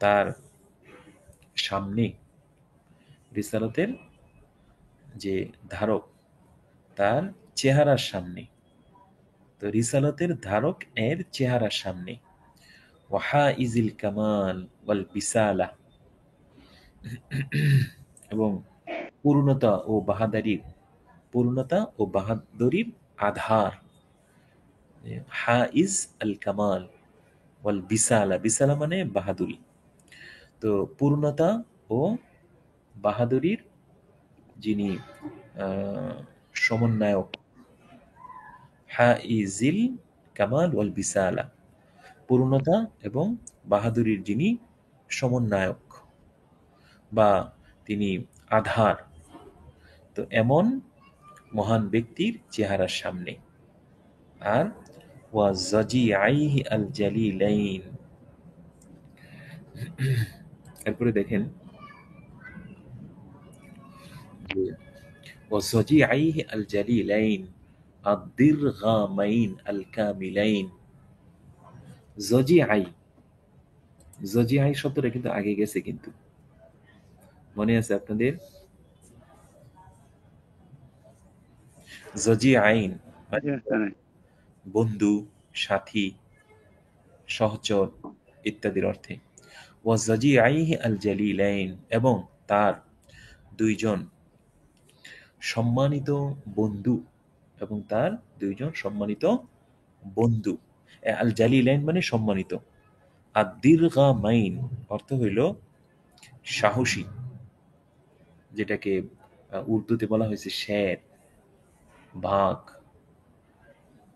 তার সামনে, রিসালতের যে ধারক তার চেহারার সামনে, তো রিসালতের ধারক এর চেহারার সামনে, ওয়াহাইজিল কামাল ওয়াল বিসালা, এবং পূর্ণতা ও বাহাদুরির আধার, হাইজ আল কামাল ওয়াল বিসালা, বিসালা মানে বাহাদুরি। তো পূর্ণতা ও বাহাদুরির যিনি সমন্বয়ক, হাইজিল কামাল ওয়াল বিসালা, পূর্ণতা এবং বাহাদুরির যিনি সমন্বয়ক বা তিনি আধার, তো এমন মহান ব্যক্তির চেহারার সামনে। আর ওয়া জাজিআইহি আল জালিলাইন, এরপরে দেখেন যে ওয়া জাজিআইহি আল জালিলাইন আদ-দিরগামাইন আল কামিলাইন। জজিআই, জজিআই শব্দটা কিন্তু আগে গেছে, কিন্তু মনে আছে আপনাদের? জজিআইন জি, জানি। বন্ধু, সাথী, সহচর ইত্যাদির অর্থে। ওয়া জাজিআইহি আল জালিলাইন, এবং তার দুইজন সম্মানিত বন্ধু, এবং তার দুইজন সম্মানিত বন্ধু। আল জালিলাইন মানে সম্মানিত। আর দীর্ঘামাইন অর্থ হইল সাহসী, যেটাকে উর্দুতে বলা হয়েছে শের, বাঘ।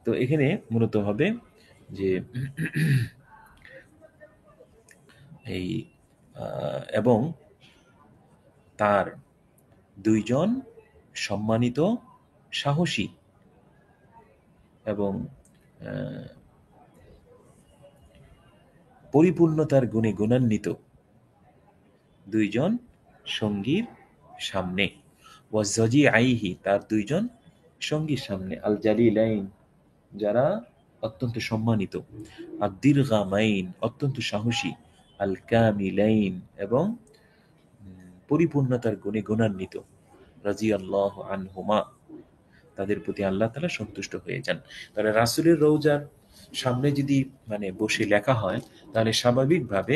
তো এখানে মূলত হবে যে এই এবং তার দুইজন সম্মানিত সাহসী এবং পরিপূর্ণতার গুণে গুণান্বিত দুইজন সঙ্গীর সামনে। ওয়াজজি আইহি, তার দুইজন সঙ্গীর সামনে। আল জালিলাইন, যারা অত্যন্ত সম্মানিত। আর দীর্ঘামাইন, অত্যন্ত সাহসী। আল কামিলাইন, এবং পরিপূর্ণতার গুণে গুণান্বিত। রাজিয়াল্লাহু আনহুমা, তাদের প্রতি আল্লাহ তাআলা সন্তুষ্ট হয়ে যান। তাহলে রাসূলের রওজার সামনে যদি মানে বসে লেখা হয়, তাহলে স্বাভাবিকভাবে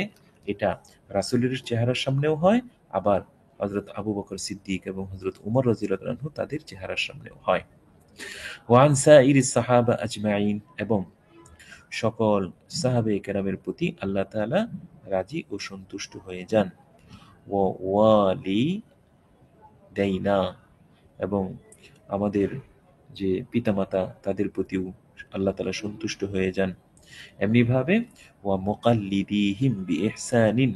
এটা রাসূলের চেহারার সামনেও হয়, আবার হযরত আবু বকর সিদ্দিক এবং হযরত উমর রাদিয়াল্লাহু আনহু তাদের চেহারার সামনেও হয়। ওয়ান সাইরিস সাহাবা আজমাইন, এবং সকল সাহাবে কেরামের প্রতি আল্লাহ তাআলা রাজি ও সন্তুষ্ট হয়ে যান। ওয়ালি দাইনা, এবং আমাদের যে পিতামাতা তাদের প্রতিও আল্লাহ তাআলা সন্তুষ্ট হয়ে যান। এমনিভাবে ওয়া মুকাল্লিদিহিম বিইহসানিন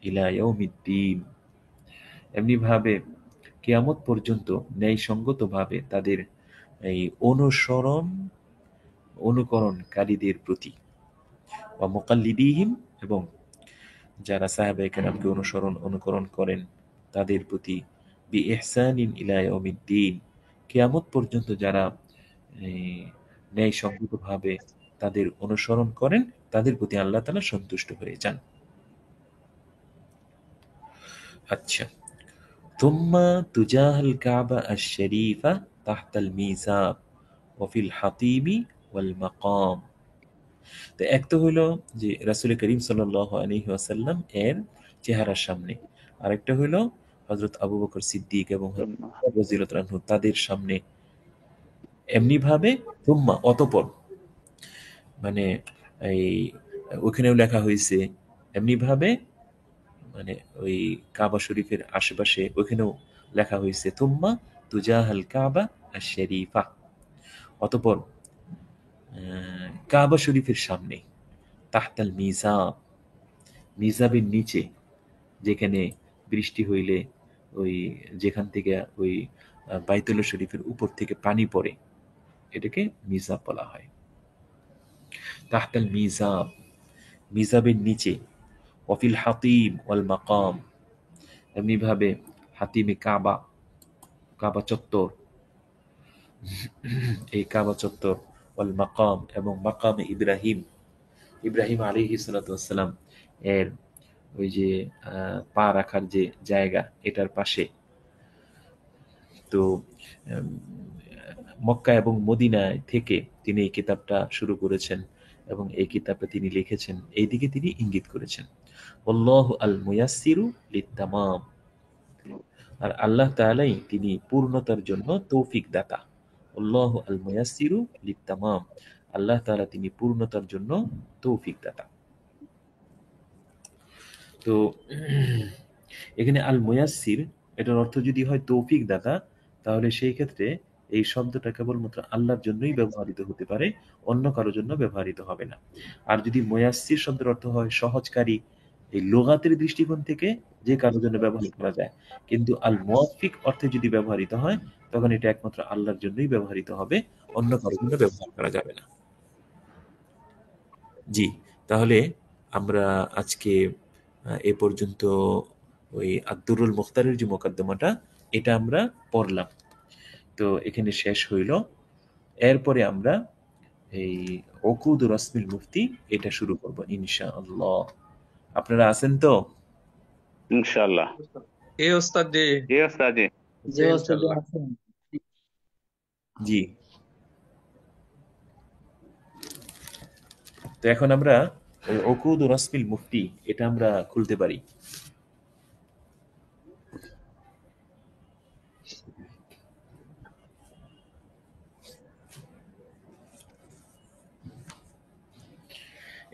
ইলা ইয়াউমিদ্দিন, এমনিভাবে কিয়ামত পর্যন্ত ন্যায়সঙ্গতভাবে তাদের এই অনুকরণকারীদের প্রতি। ওয়া মুকাল্লিদিহিম, এবং যারা সাহাবায়ে কেরামকে অনুকরণ করেন তাদের প্রতি। বিইহসানিন ইলা ইয়াউমিদ্দিন, কিয়ামত পর্যন্ত যারা ন্যায়সঙ্গতভাবে তাদের অনুসরণ করেন, তাদের প্রতি আল্লাহ তাআলা সন্তুষ্ট হয়ে যান। আচ্ছা, তুম্মা তুজাহাল কাবা আশ-শরীফা তাহতাল মিজাব ওয়া ফিল হাতিমি ওয়াল মাকাম। তো এক তো হইল যে রাসূল করিম সাল্লাল্লাহু আলাইহি ওয়াসাল্লাম এর চেহারার সামনে, আরেকটা হইল হযরত আবু বকর সিদ্দিক এবং হযরত রাদিয়াল্লাহু আনহু তাদের সামনে। এমনি ভাবে তুম্মা, অতঃপর, মানে এই ওখানেও লেখা হয়েছে এমনি ভাবে, মানে ওই কাবা শরীফের আশেপাশে ওখানেও লেখা হয়েছে তুম্মা তুজাহাল কাবা আশ-শরীফা, অতঃপর কাবা শরীফের সামনে। তাহতাল মিজাব, মিজাবের নিচে, যেখানে বৃষ্টি হইলে ওই যেখান থেকে ওই বাইতুল্লাহ শরীফের উপর থেকে পানি পড়ে, এটাকে মিজাব বলা হয়। তাহতাল মিজাব, মিজাবের নিচে। ওয়াফিল হাতিম ওয়াল মাকাম, এমনিভাবে হাতিমে কাবা, কাবা চত্বর, এই কাবা চত্বর, ওয়াল মাকাম, এবং মাকামে ইব্রাহিম, ইব্রাহিম আলাইহিস সালাতু ওয়াস সালাম এর ওই যে পা রাখার যে জায়গা, এটার পাশে। তো মক্কা এবং মদিনায় থেকে তিনি এই কিতাবটা শুরু করেছেন এবং এই কিতাবটা তিনি লিখেছেন, এই দিকে তিনি ইঙ্গিত করেছেন। আল্লাহু আল মুয়াসসিরু লিত-তামাম, আর আল্লাহ তাআলাই তিনি পূর্ণতার জন্য তৌফিক দাতা। আল্লাহু আল মুয়াসসিরু লিত-তামাম, আল্লাহ তাআলা তিনি পূর্ণতার জন্য তৌফিক দাতা। তো এখানে আল মুয়াসসির এটার অর্থ যদি হয় তৌফিক দাতা, তাহলে সেই ক্ষেত্রে এই শব্দটা কেবলমাত্র আল্লাহর জন্যই ব্যবহৃত হতে পারে, অন্য কারোর জন্য ব্যবহৃত হবে না। আর যদি মুয়াসসির শব্দের অর্থ হয় সহজকারী, এই লুগাতের দৃষ্টিকোণ থেকে যে কারোর জন্য ব্যবহার করা যায়, কিন্তু আল মুওয়াফিক অর্থে যদি ব্যবহৃত হয় তখন এটা একমাত্র আল্লাহর জন্যই ব্যবহৃত হবে, অন্য কারোর জন্য ব্যবহার করা যাবে না। জি, তাহলে আমরা আজকে এ পর্যন্ত ওই আদ-দুরুল মুখতারের যে মোকদ্দমাটা এটা আমরা পড়লাম। তো এখানে শেষ হইল। এরপরে আমরা এই উকুদ রাসমিল মুফতি এটা শুরু করব ইনশাআল্লাহ। আপনারা আছেন তো? ইনশাআল্লাহ। এ ওস্তাদ জি। জি ওস্তাদ জি। জি ইনশাআল্লাহ। জি। তো এখন আমরা ওই উকুদ রাসমিল মুফতি এটা আমরা খুলতে পারি।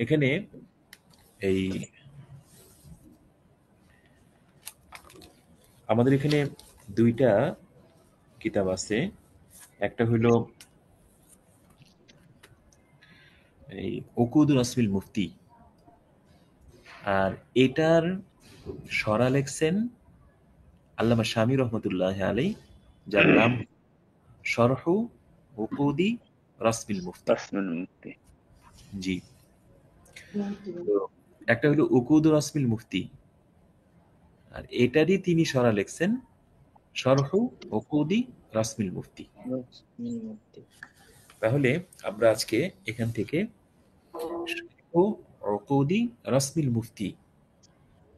এখানে এই আমাদের এখানে দুইটা কিতাব আছে। একটা হইলো এই উকুদ রাসমিল মুফতি, আর এটার সরা লেখছেন আল্লামা শামী রহমতুল্লাহ আলাই, যার নাম শরহু উকুদি রাসমিল মুফতি। রাসমিল মুফতি। জি। তো একটা হলো উকুদ রাসমিল মুফতি, আর এটারই তিনি সরা লেখছেন শরহু উকুদি রাসমিল মুফতি। তাহলে আমরা আজকে এখান থেকে শরহু উকুদি রাসমিল মুফতি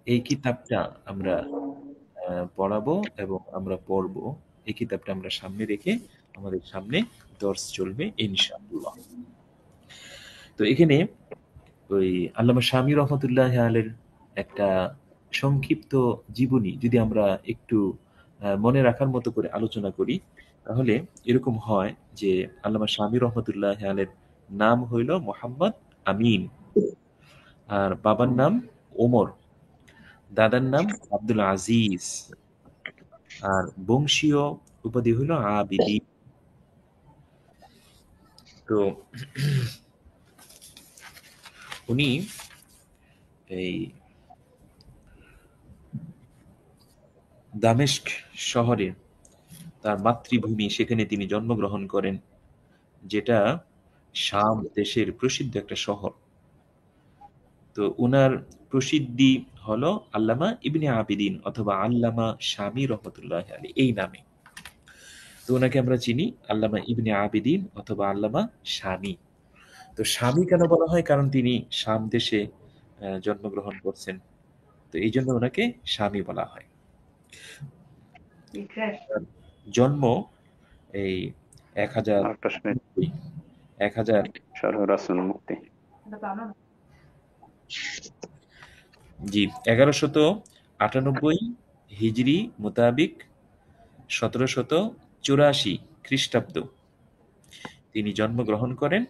এই কিতাবটা আমরা পড়াবো এবং আমরা পড়বো। এই কিতাবটা আমরা সামনে রেখে আমাদের সামনে দর্স চলবে ইনশাআল্লাহ। তো এখানে ওই আল্লামা শামী রহমতুল্লাহ আলের একটা সংক্ষিপ্ত জীবনী যদি আমরা একটু মনে রাখার মতো করে আলোচনা করি, তাহলে এরকম হয় যে আল্লামা শামী রহমতুল্লাহ আলের নাম হইল মোহাম্মদ আমিন, আর বাবার নাম ওমর, দাদার নাম আব্দুল আজিজ, আর বংশীয় উপাধি হইল আবিদি। তো উনি এই দামেস্ক শহরে তার মাতৃভূমি, সেখানে তিনি জন্মগ্রহণ করেন, যেটা শাম দেশের প্রসিদ্ধ একটা শহর। তো উনার প্রসিদ্ধি হলো আল্লামা ইবনে আবিদিন অথবা আল্লামা শামী রহমতুল্লাহ আলাইহি এই নামে। তো ওনাকে আমরা চিনি আল্লামা ইবনে আবিদিন অথবা আল্লামা শামী। তো শামী কেন বলা হয়? কারণ তিনি শাম দেশে জন্মগ্রহণ করছেন, তো এই জন্য ওনাকে শামী বলা হয়। জন্ম এই 1000 শরহু রাসমিল মুফতি। জি 1198 হিজরি মোতাবিক 1784 খ্রিস্টাব্দ তিনি জন্মগ্রহণ করেন,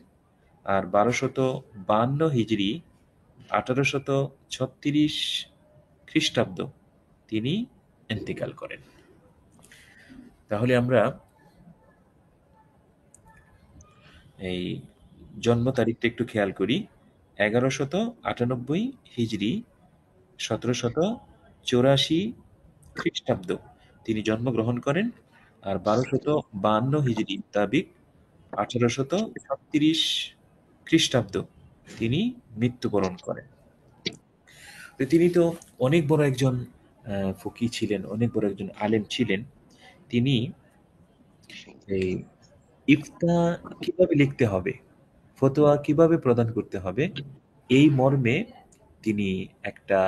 আর 1252 হিজরি 1836 খ্রিস্টাব্দ তিনি ইন্তেকাল করেন। তাহলে আমরা এই জন্ম তারিখটা একটু খেয়াল করি। 1198 হিজরি 1784 খ্রিস্টাব্দ তিনি জন্মগ্রহণ করেন, আর 1252 হিজরি মোতাবিক 1836 খ্রিস্টাব্দ তিনি মৃত্যুবরণ করেন। তো তিনি তো অনেক বড় একজন ফকি ছিলেন, অনেক বড় একজন আলেম ছিলেন। তিনি এই ইফতা কিভাবে লিখতে হবে, ফতোয়া কিভাবে প্রদান করতে হবে, এই মর্মে তিনি একটা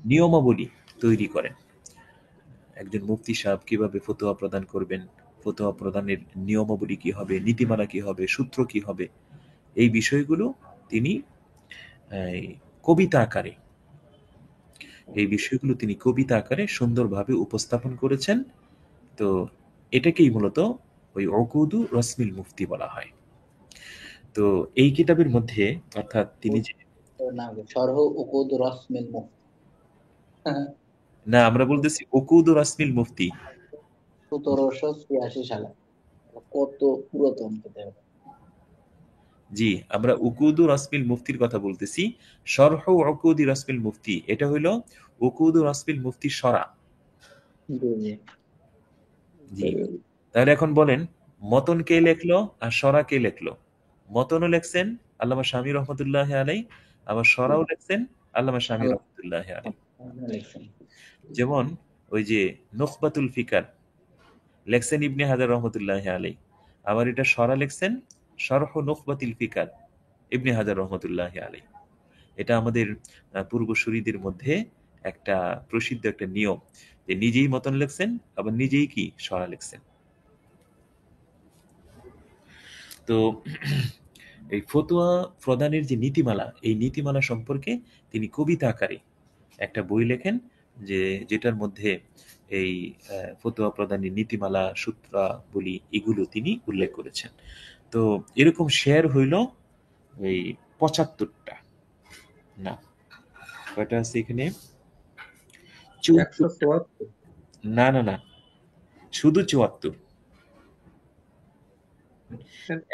নিয়মাবলী তৈরি করেন। একজন মুফতি সাহেব কিভাবে ফতোয়া প্রদান করবেন, ফতোয়া প্রদানের নিয়মাবলী কি হবে, নীতিমালা কি হবে, সূত্র কি হবে, এই বিষয়গুলো তিনি কবিতা আকারে সুন্দরভাবে উপস্থাপন করেছেন। তো এটাকেই মূলত ওই উকুদু রসমিল মুফতি বলা হয়। তো এই কিতাবের মধ্যে অর্থাৎ তিনি যে নাম কি? শরহ উকুদ রসমিল মুফতি। না, আমরা বলতেছি উকুদু রসমিল মুফতি। 1786 সালে। কত পুরাতন কিতাব। জি, আমরা উকুদু রসমিল মুফতির কথা বলতেছি। শরহ উকুদি রসমিল মুফতি এটা হইল উকুদু রসমিল মুফতি সরা। জি জি। জি, তাহলে এখন বলেন মতন কে লেখলো আর সরা কে লেখলো? মতনও লেখছেন আল্লামা শামী রহমতুল্লাহ আলাই, আবার সরাও লেখছেন আল্লামা শামী আল্লাহ রহমতুল্লাহ আলাই। লিখছেন। যেমন ওই যে নুখবাতুল ফিকার লেখছেন ইবনে হাজার রহমতুল্লাহ আলাই, আবার এটা সরা লেখছেন শরহ নুখবাতিল ফিকার ইবনে হাজার রহমতুল্লাহ আলাই। এটা আমাদের পূর্বসূরীদের মধ্যে একটা প্রসিদ্ধ একটা নিয়ম যে নিজেই মতন লেখছেন আবার নিজেই কি সরা লেখছেন। তো এই ফতোয়া প্রদানের যে নীতিমালা, এই নীতিমালা সম্পর্কে তিনি কবিতা আকারে একটা বই লেখেন, যেটার মধ্যে এই ফতোয়া প্রদানের নীতিমালা সূত্রাবলী এগুলো তিনি উল্লেখ করেছেন। তো এরকম শেয়ার হইল এই ৭৫টা, না কয়টা আছে এখানে, ৭৪। 174। না না না, শুধু ৭৪,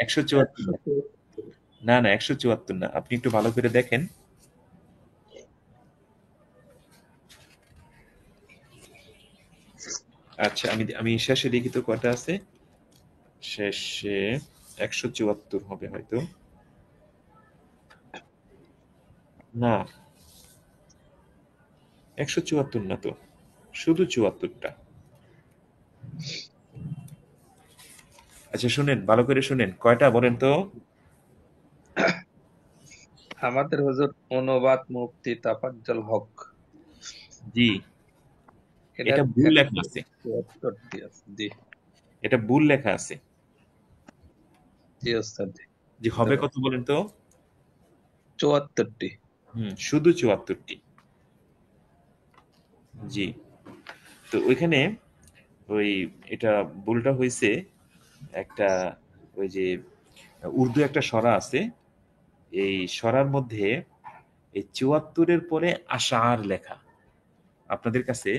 ১৭৪ না, 174। না না ১৭৪ না, আপনি একটু ভালো করে দেখেন। আচ্ছা, আমি শেষে দেখি তো কয়টা আছে। শেষে ১৭৪ হবে হয়তো, না ১৭৪ না তো, শুধু ৭৪টা। আচ্ছা শুনেন, ভালো করে শুনেন, কয়টা বলেন তো? আমাদের হুজুর অনুবাদ মুফতি তাফাজ্জল হক, জি, এটার এটা ভুল লেখা আছে, 174টি আছে। জি এটা ভুল লেখা আছে। জি ওস্তাদ জি। জি, হবে কত বলেন তো? 74টি। শুধু ৭৪টি। জি, তো ওইখানে ওই এটা ভুলটা হয়েছে একটা, ওই যে উর্দু একটা সরা আছে, এই সরার মধ্যে এই ৭৪-এর পরে আশার লেখা। আপনাদের কাছে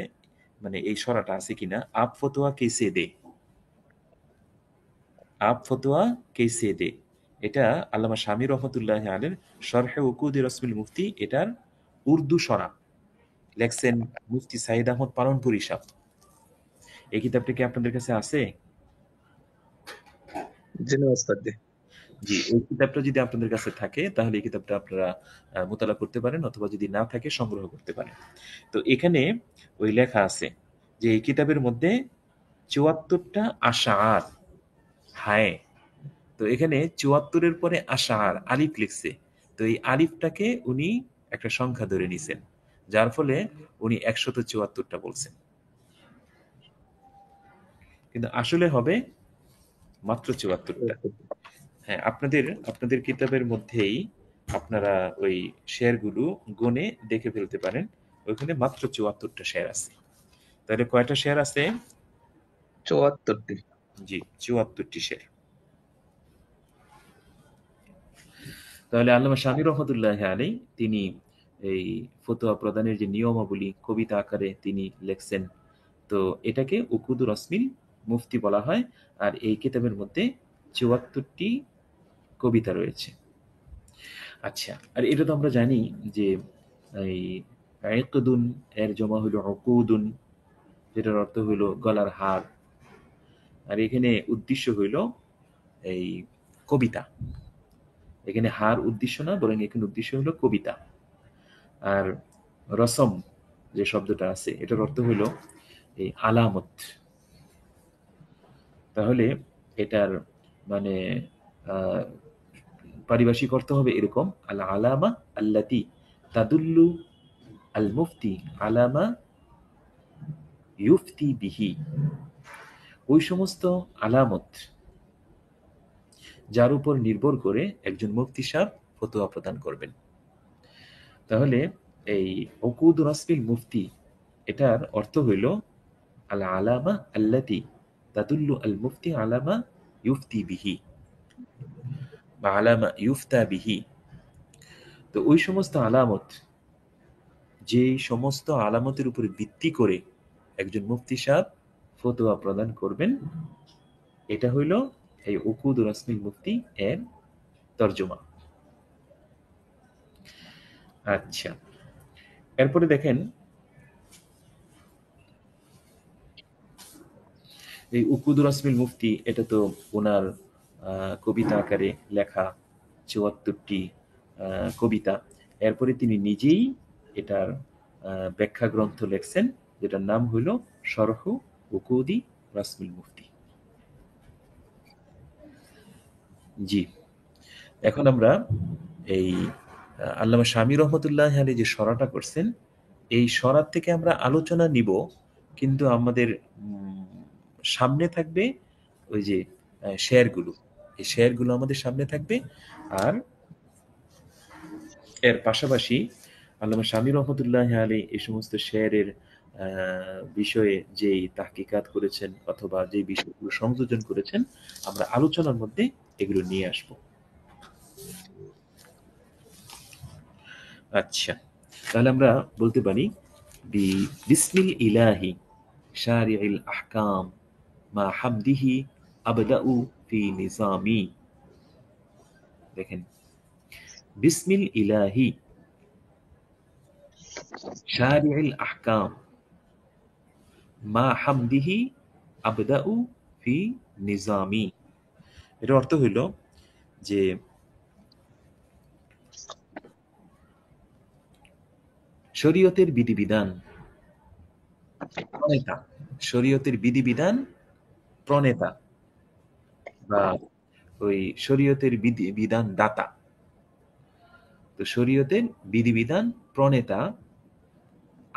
মানে এই সরাটা আছে কিনা? আপ ফতোয়া কেসে দে, আপ ফতোয়া কেসে দে, এটা আল্লামা শামী রহমতুল্লাহ আলের শরহে উকুদ রসমিল মুফতি, এটার উর্দু সরা লেখছেন মুফতি সাইদ আহমদ পালনপুরি সাহেব। এই কিতাবটা কি আপনাদের কাছে আছে? জি না ওস্তাদ জি। জি, এই কিতাবটা যদি আপনাদের কাছে থাকে তাহলে এই কিতাবটা আপনারা মোতালা করতে পারেন, অথবা যদি না থাকে সংগ্রহ করতে পারেন। তো এখানে ওই লেখা আছে যে এই কিতাবের মধ্যে ৭৪টা আশার, হায়। তো এখানে ৭৪-এর পরে আশার আলিফ লিখছে, তো এই আলিফটাকে উনি একটা সংখ্যা ধরে নিছেন, যার ফলে উনি ১৭৪টা বলছেন, কিন্তু আসলে হবে মাত্র ৭৪টা। হ্যাঁ, আপনাদের কিতাবের মধ্যেই আপনারা ওই শেয়ারগুলো গুনে দেখে ফেলতে পারেন, ওইখানে মাত্র ৭৪টা শেয়ার আছে। তাহলে কয়টা শেয়ার আছে? 74টি। জি, ৭৪টি শেয়ার। তাহলে আল্লামা শামী রহমতুল্লাহ আলাই তিনি এই ফতোয়া প্রদানের যে নিয়মাবলী কবিতা আকারে তিনি লেখছেন, তো এটাকে উকুদুর রসমিল মুফতি বলা হয়। আর এই কিতাবের মধ্যে ৭৪টি কবিতা রয়েছে। আচ্ছা, আর এটা তো আমরা জানি যে এই ইকদুন এর জমা হইল উকুদুন, যেটার অর্থ হইল গলার হার, আর এখানে উদ্দেশ্য হইল এই কবিতা। এখানে হার উদ্দেশ্য না, বরং এখানে উদ্দেশ্য হলো কবিতা। আর রসম যে শব্দটা আছে এটার অর্থ হইল এই আলামত। তাহলে এটার মানে আহ, পারিভাষিক অর্থ হবে এরকম, আল আলামা আল্লাতি তাদুল্লু আল মুফতি আলামা ইউফতি বিহি, ওই সমস্ত আলামত যার উপর নির্ভর করে একজন মুফতি সাহেব ফতোয়া প্রদান করবেন। তাহলে এই উকুদ রসমিল মুফতি এটার অর্থ হইল আল আলামা আল্লাতি তাদুল্লু আল মুফতি আলামা ইউফতি বিহি বা আলামা ইউফতা বিহি। তো ওই সমস্ত আলামত, যে সমস্ত আলামতের উপরে ভিত্তি করে একজন মুফতি সাহেব ফতোয়া প্রদান করবেন, এটা হইল এই উকুদ রাসমিল মুফতি এর তর্জমা। আচ্ছা, এরপরে দেখেন এই উকুদ রাসমিল মুফতি, এটা তো ওনার কবিতা আকারে লেখা ৭৪টি কবিতা। এরপরে তিনি নিজেই এটার ব্যাখ্যা গ্রন্থ লেখছেন, যেটার নাম হইল শরহ উকুদি রাসমিল মুফতি। জি, এখন আমরা এই আল্লামা শামী রহমতুল্লাহ আলাইহি যে সরাটা করছেন, এই সরাত থেকে আমরা আলোচনা নিব, কিন্তু আমাদের সামনে থাকবে ওই যে শেয়ারগুলো, এই শেয়ারগুলো আমাদের সামনে থাকবে। আর এর পাশাপাশি আল্লামা শামী রহমতুল্লাহ আলাইহি এই সমস্ত শেয়ারের বিষয়ে যেই তাহকিকাত করেছেন অথবা যে বিষয়গুলো সংযোজন করেছেন, আমরা আলোচনার মধ্যে এগুলো নিয়ে আসব। আচ্ছা, তাহলে আমরা বলতে পারি বিসমিল ইলাহি শারিউল আহকাম মা হামদিহি আবদাউ ফি নিজামি। দেখেন, বিসমিল ইলাহি শারিউল আহকাম মা হামদিহি আবদাউ ফি নিজামি। এর অর্থ হইল যে শরীয়তের বিধিবিধান প্রণেতা, শরীয়তের বিধিবিধান প্রণেতা বা ওই শরীয়তের বিধান দাতা। তো শরীয়তের বিধিবিধান প্রণেতা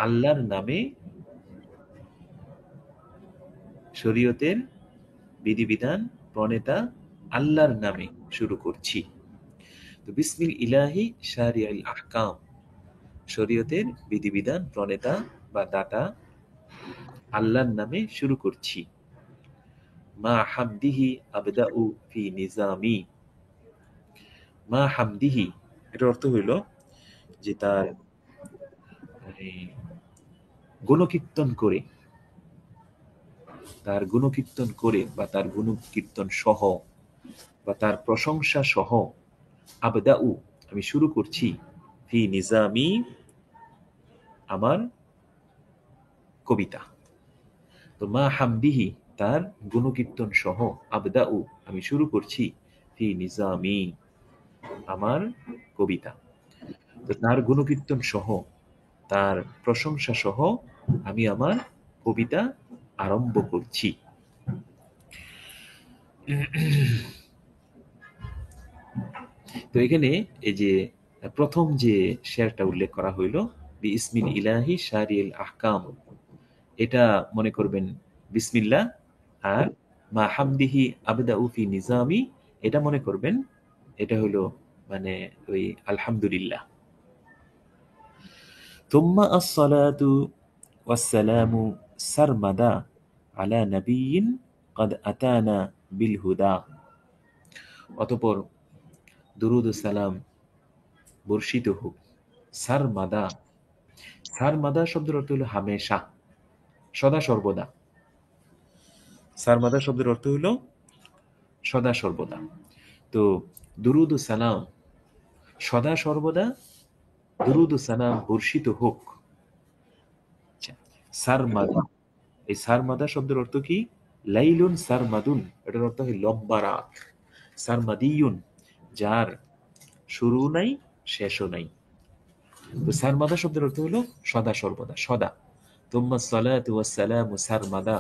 আল্লাহর নামে, শরীয়তের বিধিবিধান প্রণেতা আল্লাহর নামে শুরু করছি। তো বিসমিল ইলাহি শারিউল আহকাম, শরীয়তের বিধিবিধান প্রণেতা বা দাতা আল্লাহর নামে শুরু করছি। মা হামদিহি আবদাউ ফি নিজামি। মা হামদিহি, এটার অর্থ হইল যে তার গুণকীর্তন করে, তার গুণকীর্তন করে বা তার গুণকীর্তন সহ বা তার প্রশংসা সহ, আবদাউ আমি শুরু করছি, ফি নিজামি আমার কবিতা। তো মা হামদিহি তার গুণকীর্তন সহ, আবদাউ আমি শুরু করছি, ফি নিজামি আমার কবিতা। তো তার গুণকীর্তন সহ, তার প্রশংসা সহ আমি আমার কবিতা আরম্ভ করছি। তো এখানে এই যে প্রথম যে শেরটা উল্লেখ করা হইল, বিসমিল ইলাহি শারিউল আহকাম, এটা মনে করবেন বিসমিল্লাহ, আর মা হামদিহি আবদাউ ফি নিজামি এটা মনে করবেন এটা হলো মানে ওই আলহামদুলিল্লাহ। তুম্মা আসসালাতু ওয়াসসালামু সারমাদা আলা নাবিয়্যিন ক্বাদ আতানা বিল হুদা। অতঃপর দুরূদ ও সালাম বর্ষিত হোক সারমাদা। সারমাদা শব্দের অর্থ হলো হামেশা, সদা সর্বদা। সারমাদা শব্দের অর্থ হলো সদা সর্বদা। তো দুরূদ ও সালাম সদা সর্বদা, দুরূদ ও সালাম বর্ষিত হোক। সারমাদা, এই সারমাদা শব্দের অর্থ কি? লাইলুন সারমাদুন, এটার অর্থ হয় লম্বা রাত। সারমাদিয়ুন, যার শুরু নাই শেষও নাই। তো সারমাদা শব্দের অর্থ হলো সদা সর্বদা, সদা। তুম্মা সালাতু ওয়াস সালামু সারমাদা,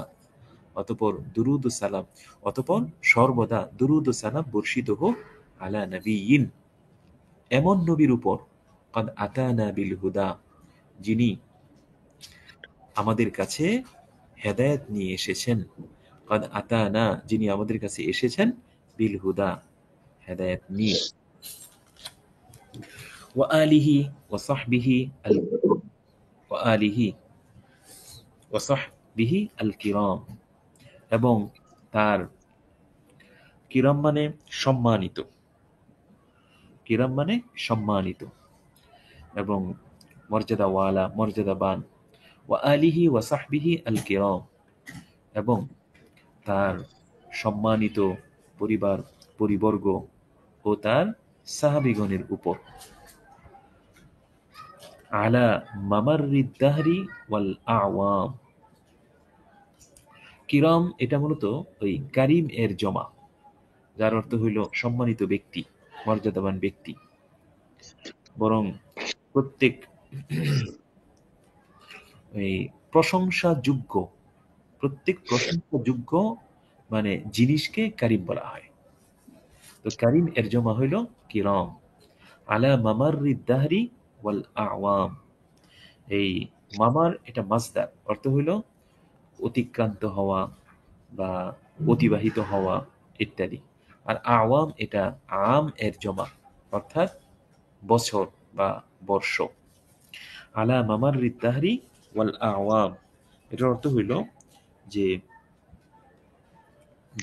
অতঃপর দুরূদ ও সালাম, অতঃপর সর্বদা দুরূদ ও সালাম বর্ষিত হোক আলা নবিয়্যিন, এমন নবীর উপর, ক্বাদ আতানা বিল হুদা, যিনি আমাদের কাছে হেদায়েত নিয়ে এসেছেন। ক্বাদ আতানা, যিনি আমাদের কাছে এসেছেন, বিল হুদা, হেদায়েত নিয়ে। ওয়া আলিহি ওয়া সাহবিহি ওয়া আলিহি ওয়া সাহবিহি আল কিরাম, এবং তার কিরাম মানে সম্মানিত, কিরাম মানে সম্মানিত এবং মর্যাদাওয়ালা, মর্যাদাবান। ওয়া আলিহি ওয়া সাহবিহি আল কিরাম, এবং তার সম্মানিত পরিবার পরিবর্গ ও তার সাহাবিগণের উপর। আলা মামাররিদ দাহরি ওয়াল আওয়াম। কিরাম এটা মূলত ওই কারিম এর জমা, যার অর্থ হইল সম্মানিত ব্যক্তি, মর্যাদাবান ব্যক্তি। বরং প্রত্যেক এই প্রশংসাযোগ্য, প্রত্যেক প্রশংসাযোগ্য মানে জিনিসকে কারিম বলা হয়। তো কারিম এর জমা হইল কিরাম। আলা মামাররিদ দাহরি ওয়াল আওয়াম। এই মামার এটা মাসদার, অর্থ হইল অতিক্রান্ত হওয়া বা অতিবাহিত হওয়া ইত্যাদি। আর আওয়াম এটা আম এর জমা, অর্থাৎ বছর বা বর্ষ। আলা মামাররিদ দাহরি ওয়াল আওয়াম, এটার অর্থ হইল যে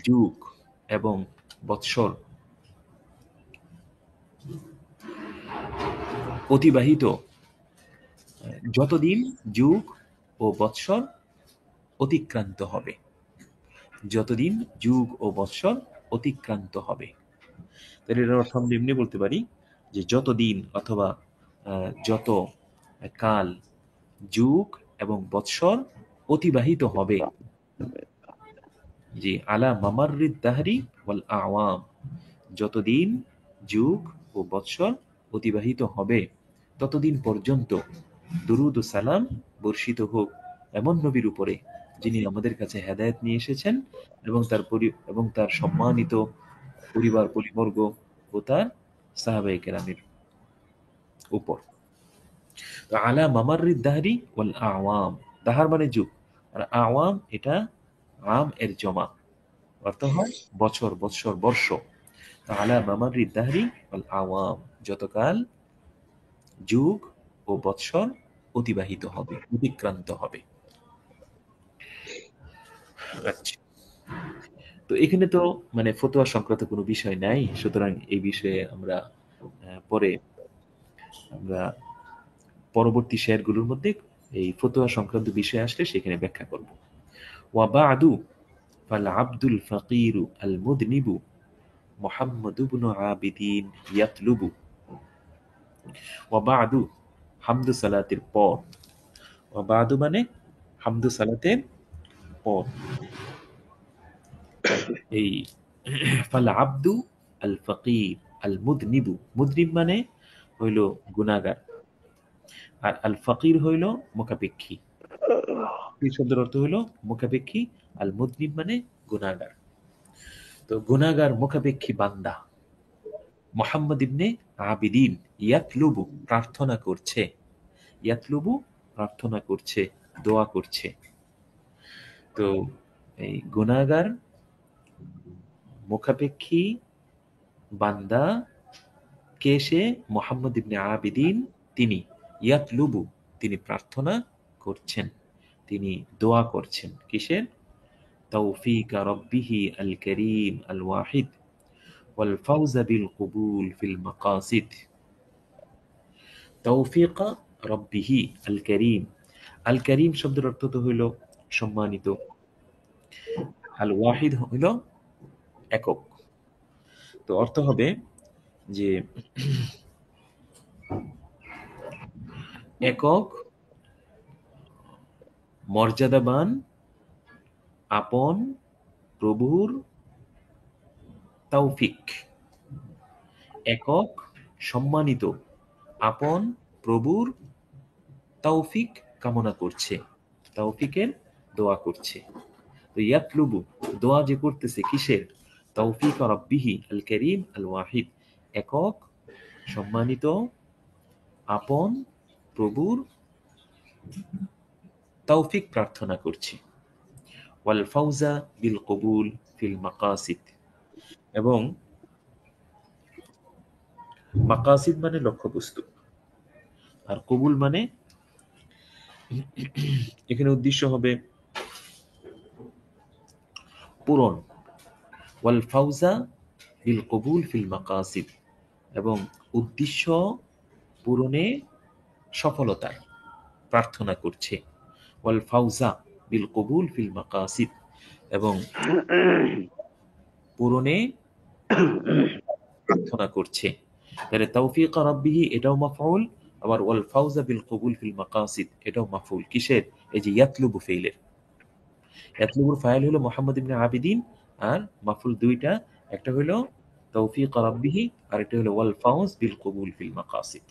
যুগ এবং বৎসর অতিবাহিত, যতদিন যুগ ও বৎসর অতিক্রান্ত হবে, যতদিন যুগ ও বৎসর অতিক্রান্ত হবে। তাহলে এর অর্থ আমরা এমনি বলতে পারি যে যতদিন অথবা যত কাল, যুগ এবং বৎসর অতিবাহিত হবে। জি, আলা মামাররিদ দাহরি ওয়াল আওয়াম, যতদিন যুগ ও বৎসর অতিবাহিত হবে ততদিন পর্যন্ত দুরুদ ও সালাম বর্ষিত হোক এমন নবীর উপরে যিনি আমাদের কাছে হেদায়েত নিয়ে এসেছেন এবং তার সম্মানিত পরিবার পরিবর্গ ও তার সাহাবায়ে কেরামের উপর। তো আলা মামাররিদ দাহরি ওয়াল আওয়াম, দাহার মানে যুগ, আর আওয়াম এটা আম এর জমা, অর্থ হয় বছর, বৎসর, বর্ষ। তো আলা মামাররিদ দাহরি ওয়াল আওয়াম, যতকাল যুগ ও বৎসর অতিবাহিত হবে, অতিক্রান্ত হবে। আচ্ছা, তো এখানে তো মানে ফতোয়া সংক্রান্ত কোনো বিষয় নাই, সুতরাং এই বিষয়ে আমরা পরে আমরা পরবর্তী শেয়ারগুলোর মধ্যে এই ফতোয়া সংক্রান্ত বিষয় আসলে সেখানে ব্যাখ্যা করব। ওয়া বা'দু ফাল আব্দুল ফাকিরু আল মুদনিবু মুহাম্মদ ইবনু আবিদিন ইয়াতলুবু। ওয়া বা'দু হামদু সালাতের পর, ওয়া বা'দু মানে হামদু সালাতের পর। এই ফাল আব্দু আল ফাকির আল মুদনিবু, মুদনিব মানে হইল গুনাহগার, আর আল ফাকির হইল মুখাপেক্ষী। এই শব্দের অর্থ হইল মুখাপেক্ষী, আল মুদনিব মানে গুনাহগার। তো গুনাহগার মুখাপেক্ষী বান্দা মুহাম্মদ ইবনে আবিদিন ইয়াতলুবু প্রার্থনা করছে, ইয়াতলুবু প্রার্থনা করছে, দোয়া করছে। তো এই গুনাহগার মুখাপেক্ষী বান্দা কে সে? মুহাম্মদ ইবনে আবিদিন, তিনি ইয়াতলুবু তিনি প্রার্থনা করছেন, তিনি দোয়া করছেন কিসের? তৌফিক রব্বিহি আল করিম আল ওয়াহিদ ওয়াল ফাউজ বিল কবুল ফিল মাকাসিদ। তৌফিক রব্বিহি আল করিম, আল করিম শব্দের অর্থ তো হইল সম্মানিত, আল ওয়াহিদ হইল একক। তো অর্থ হবে যে একক, মর্যাদাবান, আপন প্রভুর তৌফিক, একক সম্মানিত আপন প্রভুর তৌফিক কামনা করছে, তৌফিকের দোয়া করছে। তো ইয়াতলুবু দোয়া যে করতেছে কিসের? তৌফিক রব্বিহি আল করিম আল ওয়াহিদ, একক সম্মানিত আপন প্রভুর তৌফিক প্রার্থনা করছি। ওয়াল ফাউজা বিল কবুল ফিল মাকাসিদ, এবং মাকাসিদ মানে লক্ষ্যবস্তু, আর কবুল মানে এখানে উদ্দেশ্য হবে পূরণ, ওয়াল ফাউজা বিল কবুল ফিল মাকাসিদ, এবং উদ্দেশ্য পূরণে সফলতার প্রার্থনা করছে। ওয়াল ফাউজা বিল কবুল ফিল মাকাসিদ, এবং পূরণে প্রার্থনা করছে। তাহলে তৌফিক রাব্বিহি এটাও মাফউল, আবার ওয়াল ফাউজা বিল কবুল ফিল মাকাসিদ এটাও মাফউল। কিসের? এই যে ইয়াতলুবু ফেইলের। ইয়াতলুবুর ফাইল হলো মুহাম্মদ ইবনে আবিদিন, আর মাফউল দুইটা, একটা হলো তৌফিক রাব্বিহি আর একটা হলো ওয়াল ফাউজ বিল কবুল ফিল মাকাসিদ।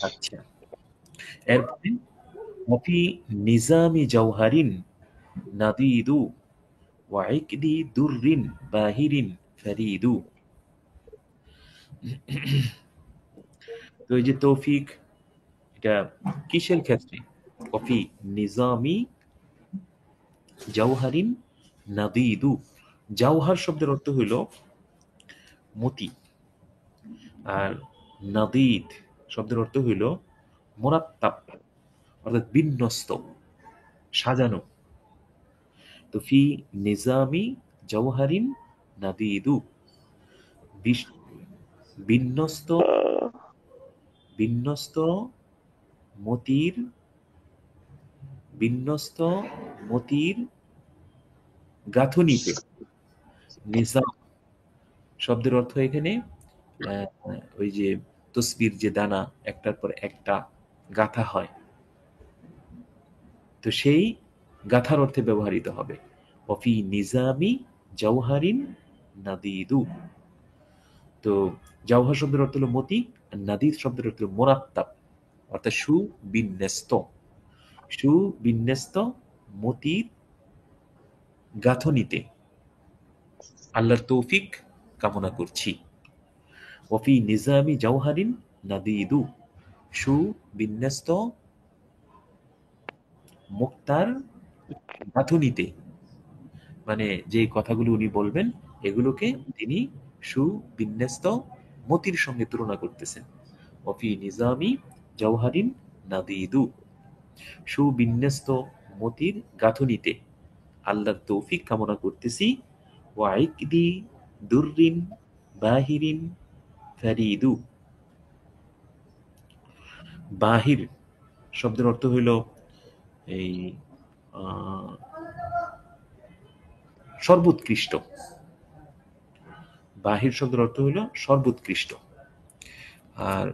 আচ্ছা, এরপরে ওয়াফি নিজামি জাওহারিন নাদিদু ওয়া ইকদি দুররিন বাহিরিন ফারিদু। তো এই যে তৌফিক, এটা কিসের ক্ষেত্রে? ওয়াফি নিজামি জাওহারিন নাদিদু। জাওহার শব্দের অর্থ হইল মতি, আর নাদিদ শব্দের অর্থ হইল মুরাত্তাব, অর্থাৎ বিন্যস্ত, সাজানো। তো ফি নিজামি জাওহারিন নাদিদু, বিন্যস্ত বিন্যস্ত মতির, বিন্যস্ত মতির গাঁথুনিতে। নিজাম শব্দের অর্থ এখানে ওই যে তসবির যে দানা একটার পর একটা গাঁথা হয়, তো সেই গাঁথার অর্থে ব্যবহৃত হবে। ওয়াফি নিজামি জাওহারিন নাদিদু। তো জাওহার শব্দের অর্থ হলো মতি, আর নাদিদ শব্দের অর্থ হলো মোরাত্তাব, অর্থাৎ সুবিন্যস্ত, সুবিন্যস্ত মতির গাঁথনিতে আল্লাহর তৌফিক কামনা করছি। ওয়াফি নিজামি জাওহারিন নাদিদু, সুবিন্যস্ত মুক্তার গাঁথনিতে, মানে যে কথাগুলো উনি বলবেন এগুলোকে তিনি সুবিন্যস্ত মতির সঙ্গে তুলনা করতেছেন। ওয়াফি নিজামি জাওহারিন নাদিদু, সুবিন্যস্ত মতির গাঁথনিতে আল্লাহর তৌফিক কামনা করতেছি। ওয়া ইকদি দুররিন বাহিরিন ফারিদু। বাহির শব্দের অর্থ হইল এই সর্বোৎকৃষ্ট। বাহির শব্দের অর্থ হইল সর্বোৎকৃষ্ট। আর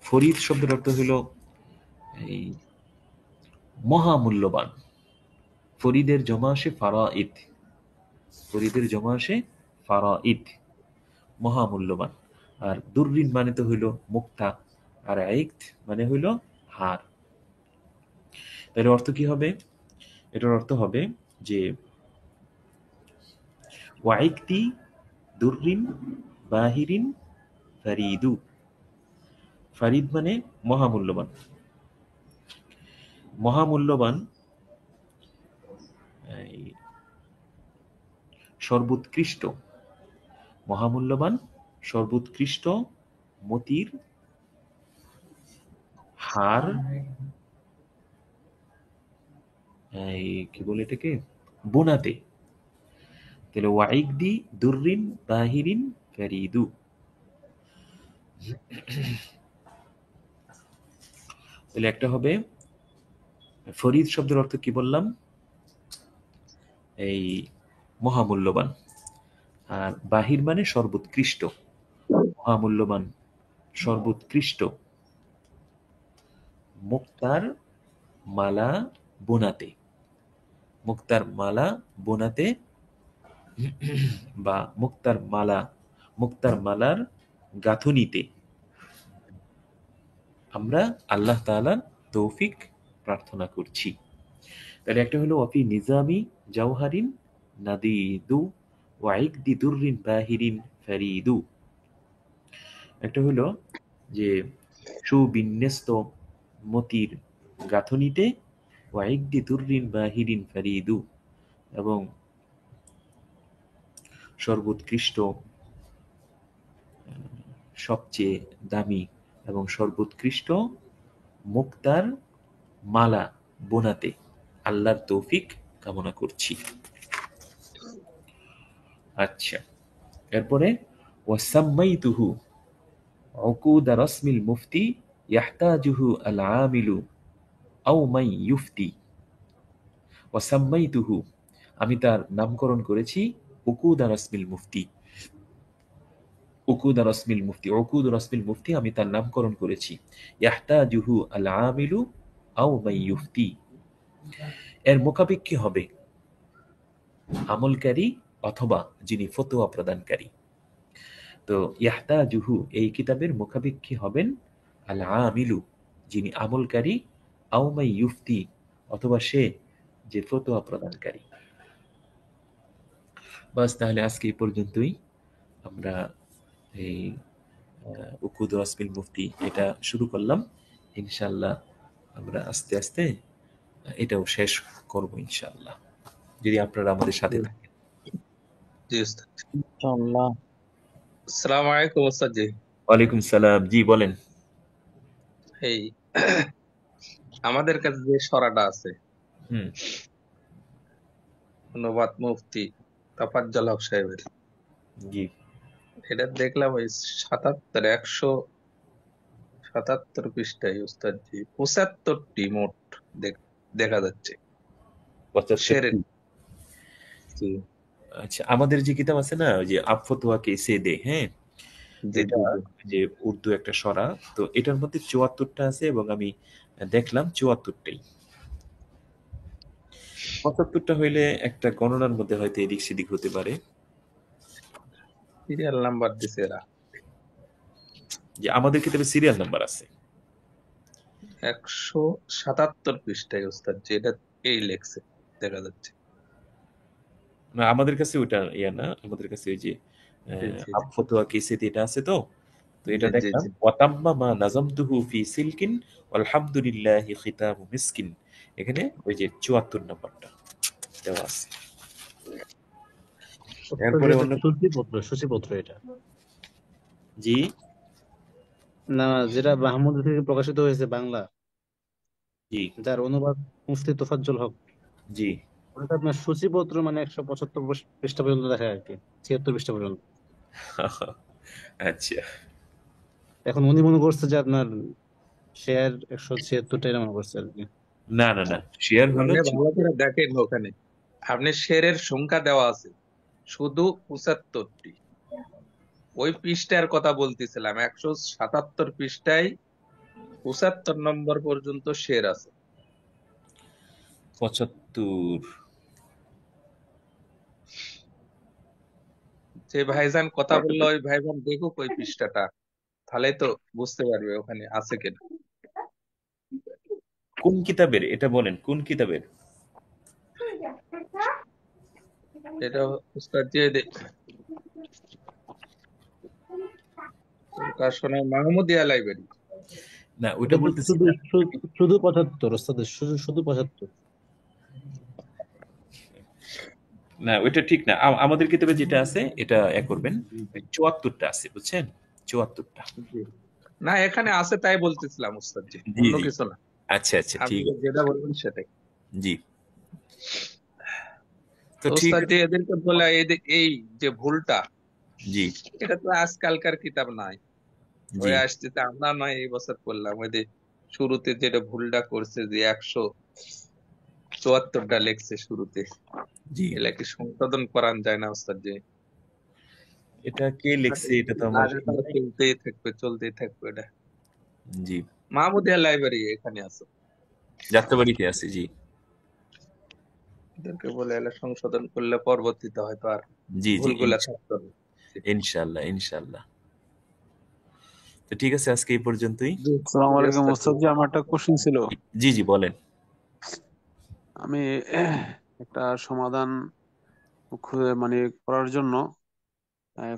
ফরিদ শব্দের অর্থ হইল এই মহামূল্যবান। ফরিদের জমা আসে ফারাইদ, ফরিদের জমা আসে ফারাইদ, মহামূল্যবান। আর দুররিন মানে তো হইল মুক্তা, আর আইক্ত মানে হইল হার। তাহলে অর্থ কি হবে? এটার অর্থ হবে যে ওয়াইকতি দুররিন বাহিরিন ফারিদু। ফারিদ মানে মহামূল্যবান, মহামূল্যবান সর্বোৎকৃষ্ট, মহামূল্যবান সর্বোৎকৃষ্ট মতির হার, কি বলে এটাকে, বোনাতে। তাহলে ওয়াইকদি দুররিন বাহিরিন ফারিদু। তাহলে একটা হবে ফরিদ শব্দের অর্থ কি বললাম, এই মহামূল্যবান, আর বাহির মানে সর্বোৎকৃষ্ট, মহামূল্যবান সর্বোৎকৃষ্ট মুক্তার মালা বোনাতে, মুক্তার মালা বোনাতে, বা মুক্তার মালা, মুক্তার মালার গাঁথুনিতে আমরা আল্লাহ তাআলার তৌফিক প্রার্থনা করছি। তাহলে একটা হলো ওয়াফি নিজামি জাওহারিন নাদিদু ওয়া ইকদি দুররিন বাহিরিন ফারিদু। একটা হলো যে সুবিন্যস্ত মতির গাঁথনিতে ওয়া ইকদি দুররিন বাহিরিন ফারিদু, এবং সর্বোৎকৃষ্ট, সবচেয়ে দামি এবং সর্বোৎকৃষ্ট মুক্তার মালা বোনাতে আল্লাহর তৌফিক কামনা করছি। আচ্ছা, এরপরে ওয়াসাম্মাইতুহু উকুদা রাসমিল মুফতি ইয়াহতাজুহু আল আমিলু আও মাই ইউফতি। ওয়াসাম্মাইতুহু, আমি তার নামকরণ করেছি উকুদা রাসমিল মুফতি। উকুদা রাসমিল মুফতি, উকুদ রাসমিল মুফতি, আমি তার নামকরণ করেছি। ইয়াহতাজুহু আল আমিলু আও মাই ইউফতি, এর মোকাবিক্ষি হবে আমলকারী অথবা যিনি ফতোয়া প্রদানকারী। তো ইয়াহতাজুহু, এই কিতাবের মুখাপেক্ষী হবেন আল আমিলু, যিনি আমলকারী, আও মাই ইউফতি, অথবা সে যে ফতোয়া প্রদানকারী। বাস, তাহলে আজকে এই পর্যন্তই। আমরা এই উকুদ রাসমিল মুফতি এটা শুরু করলাম। ইনশাআল্লাহ আমরা আস্তে আস্তে এটাও শেষ করব ইনশাআল্লাহ, যদি আপনারা আমাদের সাথে থাকেন। জি উস্তাদ। ইনশাআল্লাহ। আসসালামু আলাইকুম উস্তাদ জি। ওয়ালাইকুম সালাম, জি বলেন। এই আমাদের কাছে যে সরাটা আছে, হুম, অনুবাদ মুফতি তাফাজ্জল হক সাহেবের, জি। এটা দেখলাম ওই 177 পৃষ্ঠায় উস্তাদ জি 75টি মোট দেখা যাচ্ছে 75 শেরের। জি আচ্ছা, আমাদের যে কিতাব আছে না, ওই যে আপ ফতোয়া কে সে দে, হ্যাঁ, জি এটা জি জি। যে উর্দু একটা সরা, তো এটার মধ্যে 74টা আছে এবং আমি দেখলাম 74টাই। 75টা হইলে একটা গণনার মধ্যে হয়তো এদিক সেদিক হতে পারে। সিরিয়াল নাম্বার দিছে এরা। যে আমাদের কিতাবে সিরিয়াল নাম্বার আছে। 177 পৃষ্ঠায় উস্তাদ জি, এটা এই লেখছে দেখা যাচ্ছে। না, আমাদের কাছে ওটা ইয়া না, আমাদের কাছে ওই যে জি জি আপ ফতোয়া কে সে দে এটা আছে। তো তো এটা জি জি দেখলাম জি। ওয়াতাম্মা মা নাযামতুহু ফি সিলকিন আলহামদুলিল্লাহি খিতামু মিসকিন, এখানে ওই যে 74 নাম্বারটা দেওয়া আছে। এরপরে অন্য, সূচিপত্র এটা। জি না, যেটা মাহমুদ থেকে প্রকাশিত হয়েছে বাংলা, জি যার অনুবাদ মুফতি তোফাজ্জল হক, জি। ওটা আপনার সূচিপত্র মানে 175 পৃষ্ঠা পর্যন্ত দেখায় আর কি, 76 পৃষ্ঠা পর্যন্ত। আচ্ছা, এখন উনি মনে করছে যে আপনার শেয়ার 176টাই মনে করছে আর কি। না না না, শেয়ার হলো আপনি ভালো করে দেখেন ওখানে, আপনি শেরের সংখ্যা দেওয়া আছে শুধু 75টি। ওই পৃষ্ঠার কথা বলতেছিলাম, 177 পৃষ্ঠায় 75 নম্বর পর্যন্ত শের আছে। 75। যে ভাইজান কথা বললো ওই ভাইজান দেখুক ওই পৃষ্ঠাটা, তাহলে তো বুঝতে পারবে ওখানে আছে কিনা। কোন কিতাবের এটা বলেন, কোন কিতাবের? এটা উস্তাদ যে প্রকাশনা মাহমুদিয়া লাইব্রেরি। না, ওইটা এটা তো বলতেছি শুধু না। শুধু 75 ওস্তাদ, শুধু 75। না, ওইটা ঠিক না। আমাদের কিতাবে যেটা আছে এটা করবেন, 74টা আছে, বুঝছেন, 74টা। জি। না এখানে আছে তাই বলতেছিলাম উস্তাদ জি, জি অন্য জি, কিছু না। আচ্ছা আচ্ছা, আপনি ঠিক আছে, যেটা বলবেন সেটাই। জি। তো তো ঠিক উস্তাদ জি আছে, এদেরকে বলে এই যে ভুলটা, জি এটা তো আজকালকার কিতাব নাই, জি হয়ে আসছে। তা আমরা নয় এই বছর করলাম, ওই যে শুরুতে যেটা ভুলটা করছে যে 174টা লেখছে শুরুতে, জি। এগুলা কি সংশোধন করান যায় না উস্তাদ জি? এটা কে লিখছে এটা তো আমার, লাগাতার চলতেই থাকবে চলতেই থাকবে এটা। জি, মাহমুদিয়া লাইব্রেরি এখানে আছে, যাত্রাবাড়িতে আছে, জি এদেরকে বলে এলা সংশোধন করলে পরবর্তীতে হয়তো আর জি জি। ভুলগুলা থাকতো না। ইনশাআল্লাহ ইনশাআল্লাহ। তো ঠিক আছে, আজকে এই পর্যন্তই। জি, আসসালামু জি আলাইকুম উস্তাদ জি। ওস্তাদ জি, আমার একটা কোশ্চেন ছিল। জি জি বলেন। আমি একটা সমাধান মানে করার জন্য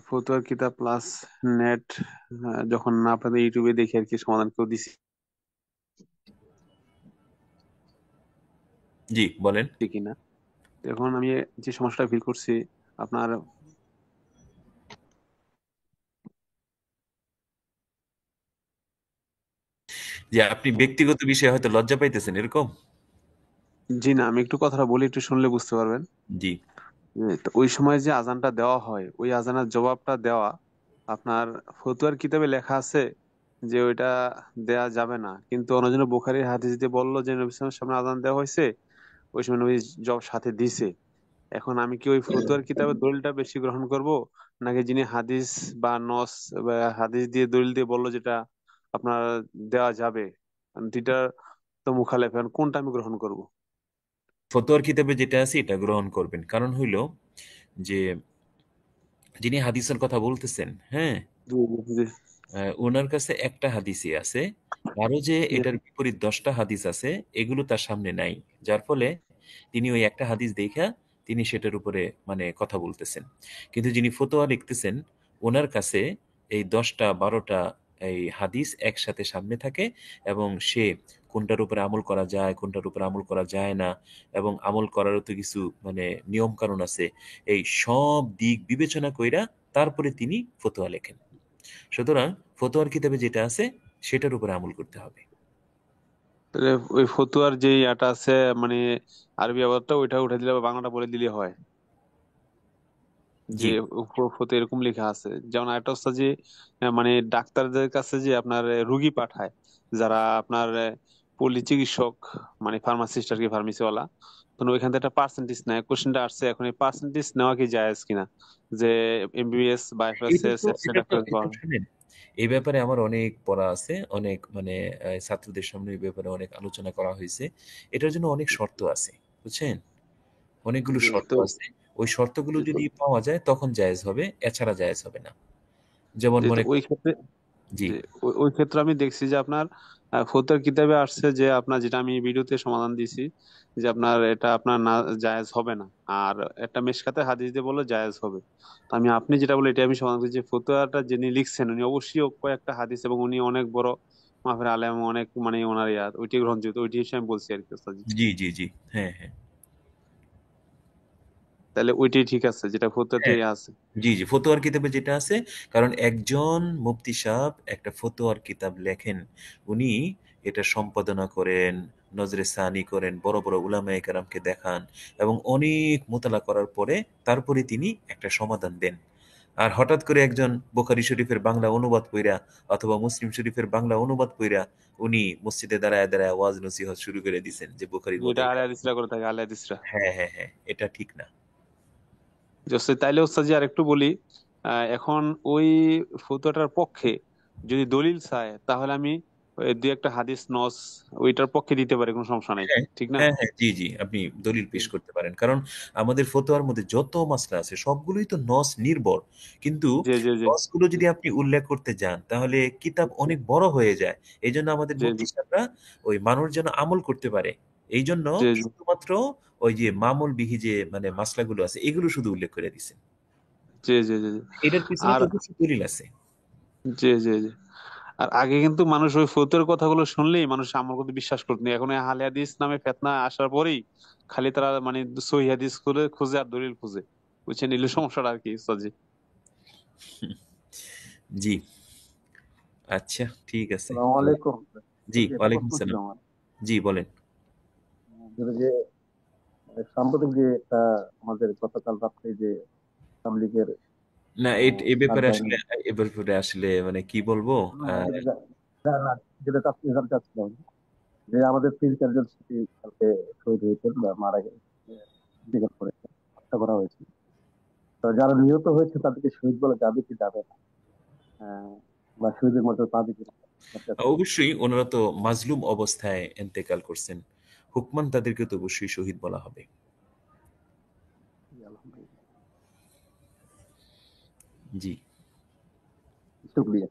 ফতুয়া কিতাব প্লাস নেট যখন না পারে ইউটিউবে দেখি আর কি সমাধান কেউ দিছি জি বলেন। কিনা। এখন আমি যে সমস্যাটা ফিল করছি আপনার, যে আপনি ব্যক্তিগত বিষয়ে হয়তো লজ্জা পাইতেছেন এরকম। জি না, আমি একটু কথাটা বলি, একটু শুনলে বুঝতে পারবেন। জি তো ওই সময় যে আজানটা দেওয়া হয় ওই আজানের জবাবটা দেওয়া আপনার ফতুয়ার কিতাবে লেখা আছে যে ওইটা দেয়া যাবে না, কিন্তু অন্যজন বুখারীর হাদিস দিয়ে বললো যে নবী সাল্লাল্লাহু আলাইহি ওয়াসাল্লামের সামনে আজান দেওয়া হয়েছে, ওই সময় নবী জব সাথে দিছে। এখন আমি কি ওই ফতুয়ার কিতাবের দলিলটা বেশি গ্রহণ করব, নাকি যিনি হাদিস বা নস বা হাদিস দিয়ে দলিল দিয়ে বললো যেটা আপনার দেওয়া যাবে, দুইটার তো মুখালেফ, এখন কোনটা আমি গ্রহণ করব? ফতোয়ার কিতাবে যেটা আছে এটা গ্রহণ করবেন, কারণ হইল যে যিনি হাদিসের কথা বলতেছেন, হ্যাঁ, জি জি ওনার কাছে একটা হাদিসই আছে, আরো যে জি এটার বিপরীত 10টা হাদিস আছে এগুলো তার সামনে নাই, যার ফলে তিনি ওই একটা হাদিস দেখা তিনি সেটার উপরে মানে কথা বলতেছেন। কিন্তু যিনি ফতোয়া লিখতেছেন ওনার কাছে এই 10টা 12টা এই হাদিস একসাথে সামনে থাকে, এবং সে কোনটার উপরে আমল করা যায় কোনটার উপরে আমল করা যায় না, এবং আমল করারও তো কিছু মানে নিয়ম কানুন আছে, এই সব দিক বিবেচনা কইরা তারপরে তিনি ফতোয়া লেখেন। সুতরাং ফতোয়ার কিতাবে যেটা আছে সেটার উপরে আমল করতে হবে। তাহলে ওই ফতুয়ার যে ইয়াটা আছে মানে আরবি আবারটা ওইটা উঠে দিলে বা বাংলাটা বলে দিলে হয়, যে জি, ফতে এরকম লেখা আছে। যেমন একটা হচ্ছে যে মানে ডাক্তারদের কাছে যে আপনার রুগী পাঠায়, যারা আপনার পল্লী চিকিৎসক মানে ফার্মাসিস্ট আর কি, ফার্মেসিওয়ালা, তো ওইখান থেকে একটা পার্সেন্টেজ নেয়। কোশ্চেনটা আসছে এখন, এই পার্সেন্টেজ নেওয়া কি জায়েজ কিনা, যে এমবিবিএস বা এটা এফএসএস তো এক্সরে এটা তো ডাক্তার এটা পাওয়া। শুনেন, এই ব্যাপারে আমার অনেক পড়া আছে, অনেক মানে ছাত্রদের সামনে এই ব্যাপারে অনেক আলোচনা করা হয়েছে। এটার জন্য অনেক শর্ত আছে, বুঝছেন, অনেকগুলো জি শর্ত তো আছে। ওই শর্তগুলো যদি পাওয়া যায় তখন জায়েজ হবে, এছাড়া জায়েজ হবে না। যেমন যেহেতু মনে ওই করেন, ক্ষেত্রে, জি যে ওই ক্ষেত্রে আমি দেখছি যে আপনার ফতুয়ার কিতাবে আসছে যে আপনার, যেটা আমি ভিডিওতে সমাধান দিছি, যে আপনার এটা আপনার না জায়েজ হবে না। আর একটা মেশকাতে হাদিস দিয়ে বললো জায়েজ হবে। তো আমি আপনি যেটা বলে এটা আমি সমাধান করছি, যে ফতুয়াটা যিনি লিখছেন উনি অবশ্যই কয়েকটা হাদিস এবং উনি অনেক বড় মাপের আলেম, অনেক মানে ওনার ইয়াত ওইটি গ্রহণযোগ্য, ওইটি হিসেবে আমি বলছি আর কি ওস্তাদ। জি জি জি, হ্যাঁ হ্যাঁ তাহলে ওইটাই ঠিক আছে যেটা ফতুয়াতে হ্যাঁ, আছে। জি জি, ফতোয়ার কিতাবে যেটা আছে, কারণ একজন মুফতি সাহেব একটা ফতোয়ার কিতাব লেখেন, উনি এটা সম্পাদনা করেন, নজরে সানি করেন, বড় বড় উলামায়ে কেরামকে দেখান, এবং অনেক মোতালা করার পরে তারপরে তিনি একটা সমাধান দেন। আর হঠাৎ করে একজন বোখারি শরীফের বাংলা অনুবাদ পইরা অথবা মুসলিম শরীফের বাংলা অনুবাদ পইরা উনি মসজিদে দাঁড়ায় দাঁড়ায় ওয়াজ নসিহত শুরু করে দিছেন যে বোখারির মতো যেটা আলে এটা। হাদিসরা করে থাকে, আলে হাদিসরা। হ্যাঁ হ্যাঁ হ্যাঁ, এটা ঠিক না। তাইলে ওস্তাদ আর একটু বলি, এখন ওই ফতুয়াটার পক্ষে যদি দলিল চায় তাহলে আমি ওই দুই একটা হাদিস নস ওইটার পক্ষে দিতে পারি, কোনো সমস্যা নাই, হ্যাঁ, ঠিক না? হ্যাঁ, হ্যাঁ, জি, জি। আপনি দলিল পেশ করতে পারেন। কারণ আমাদের ফতোয়ার মধ্যে যত মাসলা আছে সবগুলোই তো নস নির্ভর। কিন্তু জি জি জি নসগুলো যদি আপনি উল্লেখ করতে যান তাহলে কিতাব অনেক বড় হয়ে যায়। এইজন্য আমাদের জি জি মুফতি সাহেবরা ওই মানুষ যেন আমল করতে পারে। এইজন্য জি জি শুধুমাত্র ওই যে মামুল বিহি যে মানে মাসলাগুলো আছে এগুলো শুধু উল্লেখ করে দিছেন। জি জি জি জি। এটার পিছনে আর তো অবশ্যই দলিল আছে। জি জি জি। আর আগে কিন্তু মানুষ ওই ফতুয়ার কথাগুলো শুনলেই মানুষ আমল করতে বিশ্বাস করতো না। এখন এই আহলে হাদিস নামে ফেতনা আসার পরেই খালি তারা মানে সহিহ হাদিস করে খুঁজে আর দলিল খুঁজে, বুঝছেন, নিলে সমস্যাটা আর কি উস্তাদ জি। জি, আচ্ছা, ঠিক আছে। আসসালামু আলাইকুম। জি, যে একটা ওয়ালাইকুম প্রশ্ন ছিল সালাম। আমার, জি, বলেন। যে সাম্প্রতিক যে একটা আমাদের গতকাল রাত্রে যে আওয়ামী লীগের না, এ ব্যাপারে রাজধানী, আসলে মানে কি বলবো? না, না, যেটা জানতে চাচ্ছিলাম যে আমাদের 3-4 জন স্মৃতি কালকে শহীদ হয়েছেন বা মারা গেছে, ইন্তেকাল করেছে, হত্যা করা হয়েছে। তো যারা নিহত হয়েছে তাদেরকে শহীদ বলা যাবে কি যাবে না, বা শহীদের মধ্যে পাবে কি না, জানতে চাচ্ছিলাম। অবশ্যই ওনারা তো মাজলুম অবস্থায় ইন্তেকাল করছেন, হুকমান তাদেরকে তো অবশ্যই শহীদ বলা হবে। জি, আলহামদুলিল্লাহ, জি, শুকরিয়া।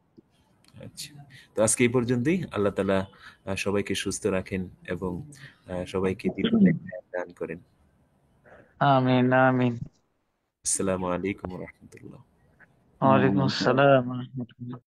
আচ্ছা। তো আজকে এই পর্যন্তই। আল্লাহ তাআলা সবাইকে সুস্থ রাখেন এবং সবাইকে দীর্ঘ দান করেন। আমিন আমিন। আসসালামু আলাইকুম ওয়া রাহমাতুল্লাহ। ওয়ালাইকুম আসসালাম ওয়া রাহমাতুল্লাহ।